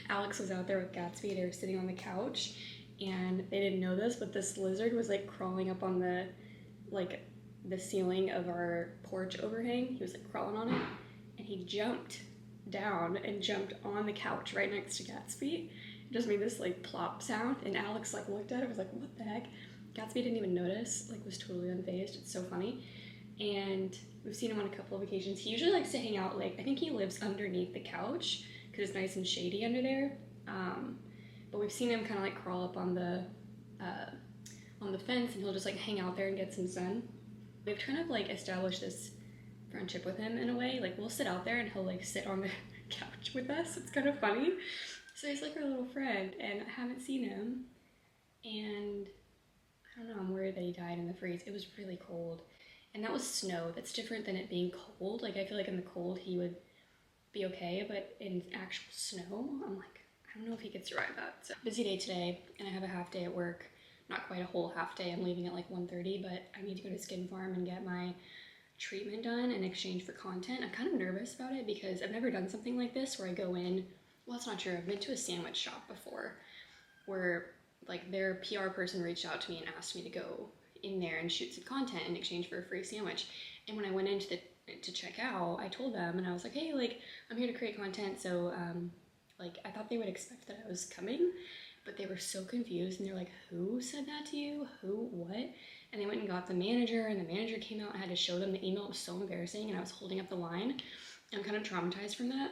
Alex was out there with Gatsby. They were sitting on the couch, and they didn't know this, but this lizard was like crawling up on the ceiling of our porch overhang. He was like crawling on it, and he jumped down and jumped on the couch right next to Gatsby. It just made this like plop sound, and Alex like looked at it, was like, what the heck? Gatsby didn't even notice, like was totally unfazed. It's so funny. And we've seen him on a couple of occasions. He usually likes to hang out, like, I think he lives underneath the couch because it's nice and shady under there. But we've seen him kind of like crawl up on the fence, and he'll just like hang out there and get some sun. We've kind of like established this friendship with him in a way. Like, we'll sit out there and he'll like sit on the couch with us. It's kind of funny. So he's like our little friend, and I haven't seen him, and I don't know, I'm worried that he died in the freeze. It was really cold, and that was snow. That's different than it being cold. Like, I feel like in the cold he would be okay, but in actual snow, I'm like, I don't know if he could survive that. So, busy day today, and I have a half day at work. Not quite a whole half day. I'm leaving at like 1:30, but I need to go to Skin Farm and get my treatment done in exchange for content. I'm kind of nervous about it because I've never done something like this where I go in, well, that's not true. I've been to a sandwich shop before where like their PR person reached out to me and asked me to go in there and shoot some content in exchange for a free sandwich. And when I went in to check out, I told them, and I was like, hey, like, I'm here to create content, so like, I thought they would expect that I was coming, but they were so confused, and they're like, who said that to you? Who? What? And they went and got the manager, and the manager came out and had to show them the email. It was so embarrassing, and I was holding up the line. I'm kind of traumatized from that.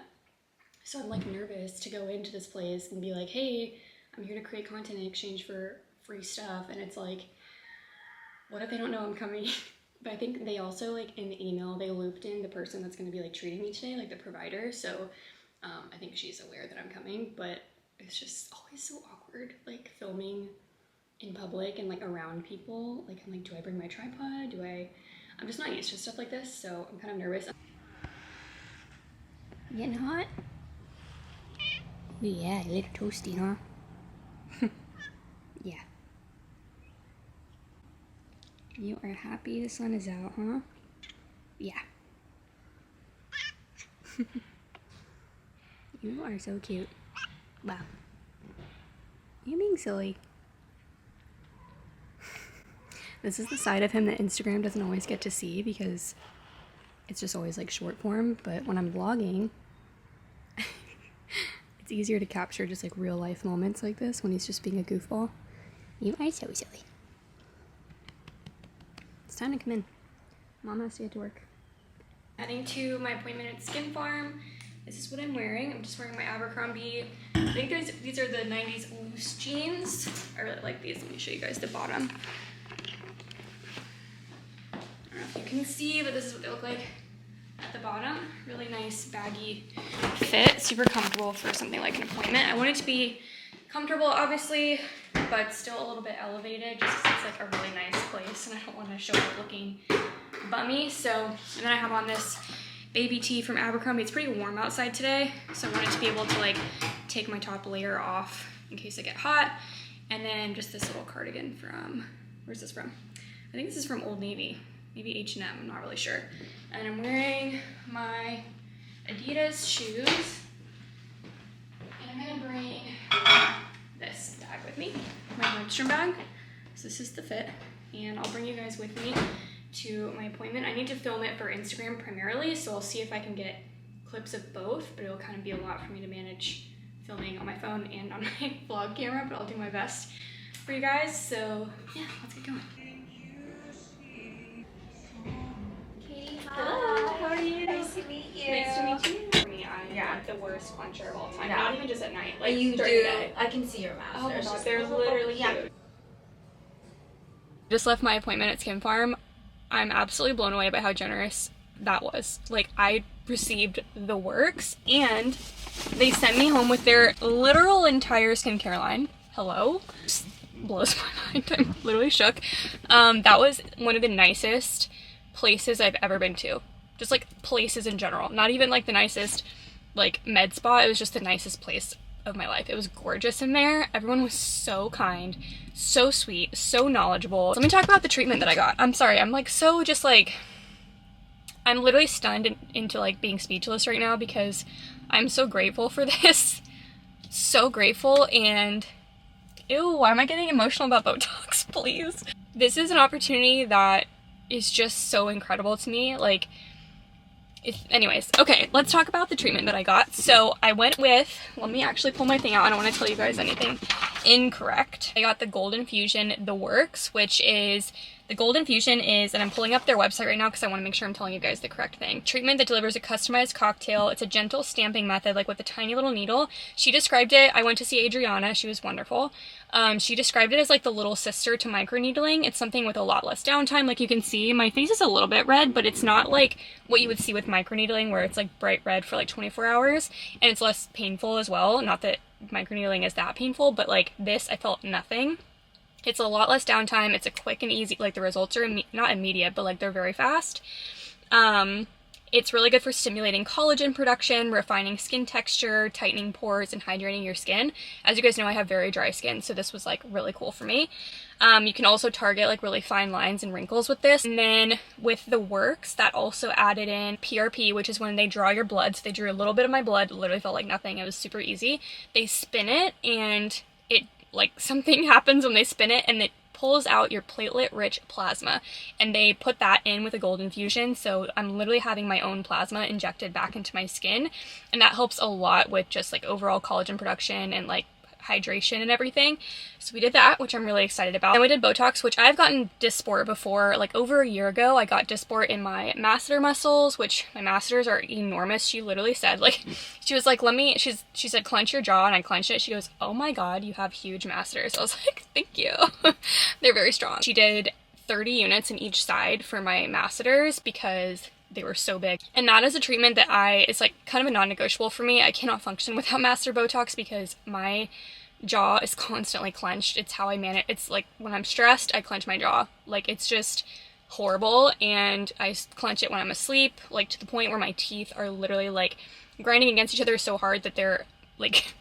So I'm like nervous to go into this place and be like, hey, I'm here to create content in exchange for free stuff. And it's like, what if they don't know I'm coming? But I think they also, like, in the email, they looped in the person that's going to be like treating me today, like the provider. So I think she's aware that I'm coming, but it's just always so awkward, like filming in public and like around people. Like, I'm like, do I bring my tripod? I'm just not used to stuff like this, so I'm kind of nervous. Getting hot? Yeah, a little toasty, huh? Yeah. You are happy the sun is out, huh? Yeah. You are so cute. Wow. You're being silly. This is the side of him that Instagram doesn't always get to see because it's just always like short form, but when I'm vlogging, it's easier to capture just like real life moments like this when he's just being a goofball. You are so silly. It's time to come in. Mom has to get to work. Heading to my appointment at Skin Farm. This is what I'm wearing. I'm just wearing my Abercrombie. I think these are the 90s loose jeans. I really like these. Let me show you guys the bottom. I don't know if you can see, but this is what they look like at the bottom. Really nice baggy fit. Super comfortable for something like an appointment. I want it to be comfortable, obviously, but still a little bit elevated just because it's like a really nice place and I don't want to show up looking bummy. So, and then I have on this baby tee from Abercrombie. It's pretty warm outside today, so I wanted to be able to like take my top layer off in case I get hot. And then just this little cardigan from, where's this from? I think this is from Old Navy, maybe H&M, I'm not really sure. And I'm wearing my Adidas shoes. And I'm gonna bring this bag with me, my Nordstrom bag. So this is the fit, and I'll bring you guys with me to my appointment. I need to film it for Instagram primarily, so I'll see if I can get clips of both, but it'll kind of be a lot for me to manage filming on my phone and on my vlog camera, but I'll do my best for you guys. So yeah, let's get going. Katie, hello, how are you? Nice to meet you. Nice to meet you. For me, I'm like the worst puncher of all time. Yeah. Not even just at night, like you during do. the day. I can see your mouth. Oh my god, just they're literally huge. Just left my appointment at Skin Farm. I'm absolutely blown away by how generous that was. Like, I received the works, and they sent me home with their literal entire skincare line. Hello? Just blows my mind. I'm literally shook. That was one of the nicest places I've ever been to. Just like places in general. Not even like the nicest like med spa. It was just the nicest place of my life. It was gorgeous in there. Everyone was so kind, so sweet, so knowledgeable. Let me talk about the treatment that I got. I'm sorry. I'm like so just like, I'm literally stunned into like being speechless right now because I'm so grateful for this. So grateful. And ew, why am I getting emotional about Botox, please? This is an opportunity that is just so incredible to me. Like, anyways, okay, let's talk about the treatment that I got. So I went with, let me actually pull my thing out. I don't want to tell you guys anything incorrect. I got the Gold Infusion The Works, which is, the Gold Infusion is, and I'm pulling up their website right now because I want to make sure I'm telling you guys the correct thing. Treatment that delivers a customized cocktail. It's a gentle stamping method, like with a tiny little needle. She described it, I went to see Adriana, she was wonderful. She described it as like the little sister to microneedling. It's something with a lot less downtime. Like you can see, my face is a little bit red, but it's not like what you would see with microneedling where it's like bright red for like 24 hours. And it's less painful as well. Not that microneedling is that painful, but like this, I felt nothing. It's a lot less downtime. It's a quick and easy, like the results are not immediate, but like they're very fast. It's really good for stimulating collagen production, refining skin texture, tightening pores, and hydrating your skin. As you guys know, I have very dry skin, so this was like really cool for me. You can also target like really fine lines and wrinkles with this. And then with the Works, that also added in PRP, which is when they draw your blood. So they drew a little bit of my blood, literally felt like nothing. It was super easy. They spin it and it like something happens when they spin it and it pulls out your platelet-rich plasma, and they put that in with a Gold Infusion, so I'm literally having my own plasma injected back into my skin, and that helps a lot with just like overall collagen production and like hydration and everything. So we did that, which I'm really excited about. And we did Botox, which I've gotten dysport before. Like over a year ago, I got dysport in my masseter muscles, which my masseters are enormous. She literally said, like, she was like, she said, clench your jaw, and I clenched it. She goes, oh my God, you have huge masseters. I was like, thank you. They're very strong. She did 30 units in each side for my masseters because they were so big. And that is a treatment that it's like kind of a non-negotiable for me. I cannot function without masseter Botox because my jaw is constantly clenched. It's how I manage. It's like when I'm stressed, I clench my jaw. Like it's just horrible, and I clench it when I'm asleep, like to the point where my teeth are literally like grinding against each other so hard that they're like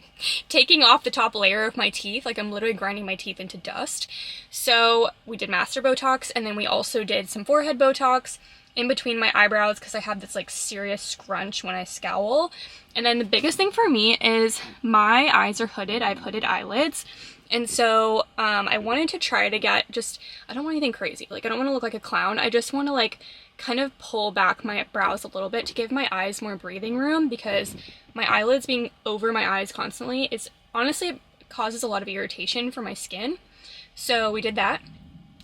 taking off the top layer of my teeth. Like I'm literally grinding my teeth into dust. So we did masseter Botox, and then we also did some forehead Botox in between my eyebrows because I have this like serious scrunch when I scowl. And then the biggest thing for me is my eyes are hooded. I have hooded eyelids. And so I wanted to try to get just, I don't want anything crazy. Like I don't want to look like a clown. I just want to like kind of pull back my brows a little bit to give my eyes more breathing room, because my eyelids being over my eyes constantly is honestly causes a lot of irritation for my skin. So we did that,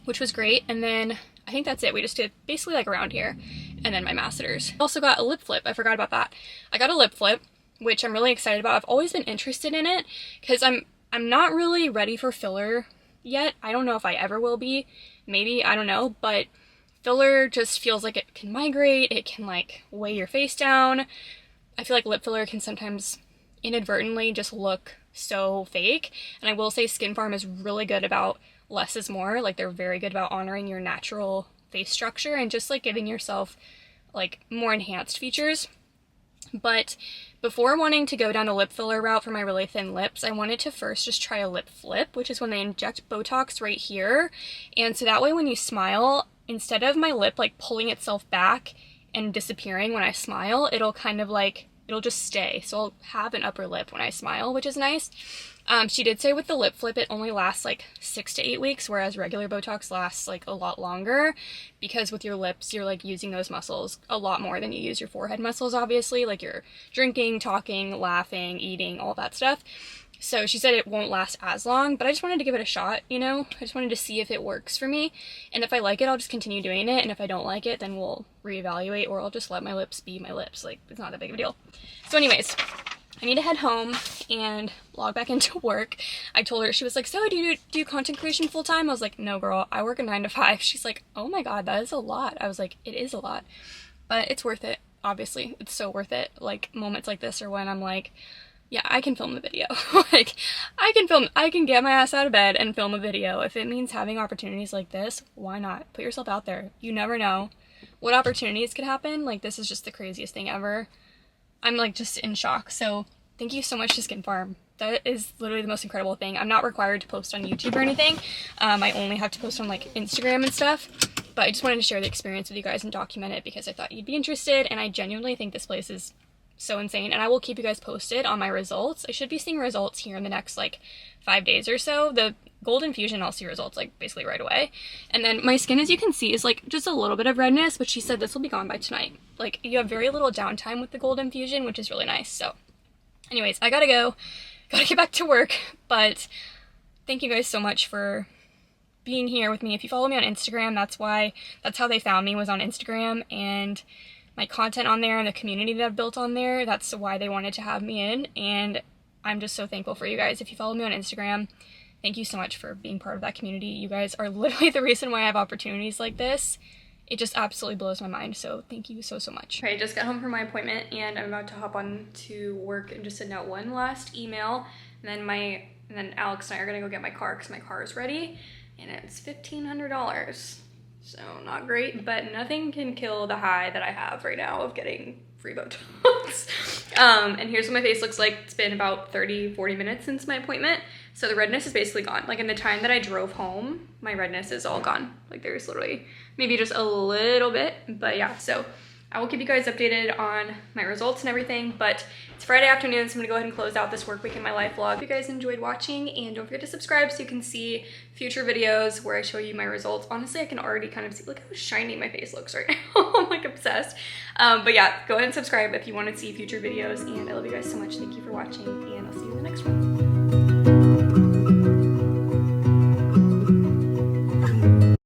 which was great. And then I think that's it. We just did basically like around here, and then my masseters. Also got a lip flip. I forgot about that. I got a lip flip, which I'm really excited about. I've always been interested in it because I'm not really ready for filler yet. I don't know if I ever will be. Maybe, I don't know, but filler just feels like it can migrate. It can like weigh your face down. I feel like lip filler can sometimes inadvertently just look so fake. And I will say Skin Farm is really good about less is more. Like they're very good about honoring your natural face structure and just like giving yourself like more enhanced features. But before wanting to go down the lip filler route for my really thin lips, I wanted to first just try a lip flip, which is when they inject Botox right here. And so that way when you smile, instead of my lip like pulling itself back and disappearing when I smile, it'll kind of like, it'll just stay. So I'll have an upper lip when I smile, which is nice. She did say with the lip flip, it only lasts like 6 to 8 weeks, whereas regular Botox lasts like a lot longer, because with your lips, you're like using those muscles a lot more than you use your forehead muscles, obviously, like you're drinking, talking, laughing, eating, all that stuff. So she said it won't last as long, but I just wanted to give it a shot, you know? I just wanted to see if it works for me. And if I like it, I'll just continue doing it. And if I don't like it, then we'll reevaluate, or I'll just let my lips be my lips. Like, it's not that big of a deal. So anyways, I need to head home and log back into work. I told her, she was like, so do you do content creation full time? I was like, no girl, I work a 9 to 5. She's like, oh my God, that is a lot. I was like, it is a lot, but it's worth it. obviously it's so worth it. Like moments like this are when I'm like, yeah, I can film a video. Like, I can get my ass out of bed and film a video. If it means having opportunities like this, why not? Put yourself out there. You never know what opportunities could happen. Like, this is just the craziest thing ever. I'm like just in shock. So thank you so much to Skin Farm. That is literally the most incredible thing. I'm not required to post on YouTube or anything. I only have to post on like Instagram and stuff. But I just wanted to share the experience with you guys and document it because I thought you'd be interested. And I genuinely think this place is so insane, and I will keep you guys posted on my results. I should be seeing results here in the next like 5 days or so. The gold infusion, I'll see results like basically right away. And then my skin, as you can see, is like just a little bit of redness, but she said this will be gone by tonight. Like, you have very little downtime with the gold infusion, which is really nice. So anyways, I gotta go, gotta get back to work, but thank you guys so much for being here with me. If you follow me on Instagram, that's how they found me, was on Instagram, and my content on there and the community that I've built on there, that's why they wanted to have me in, and I'm just so thankful for you guys. If you follow me on Instagram, thank you so much for being part of that community. You guys are literally the reason why I have opportunities like this. It just absolutely blows my mind, so thank you so much. Okay, I just got home from my appointment and I'm about to hop on to work and just send out one last email, and then Alex and I are gonna go get my car because my car is ready, and it's $1,500. So not great, but nothing can kill the high that I have right now of getting free Botox. And here's what my face looks like. It's been about 30-40 minutes since my appointment. So the redness is basically gone. Like in the time that I drove home, my redness is all gone. Like there's literally maybe just a little bit, but yeah. So I will keep you guys updated on my results and everything, but it's Friday afternoon, so I'm gonna go ahead and close out this work week in my life vlog. If you guys enjoyed watching, and don't forget to subscribe so you can see future videos where I show you my results. Honestly, I can already kind of see, look how shiny my face looks right now. I'm like obsessed. But yeah, go ahead and subscribe if you want to see future videos, and I love you guys so much. Thank you for watching, and I'll see you in the next one.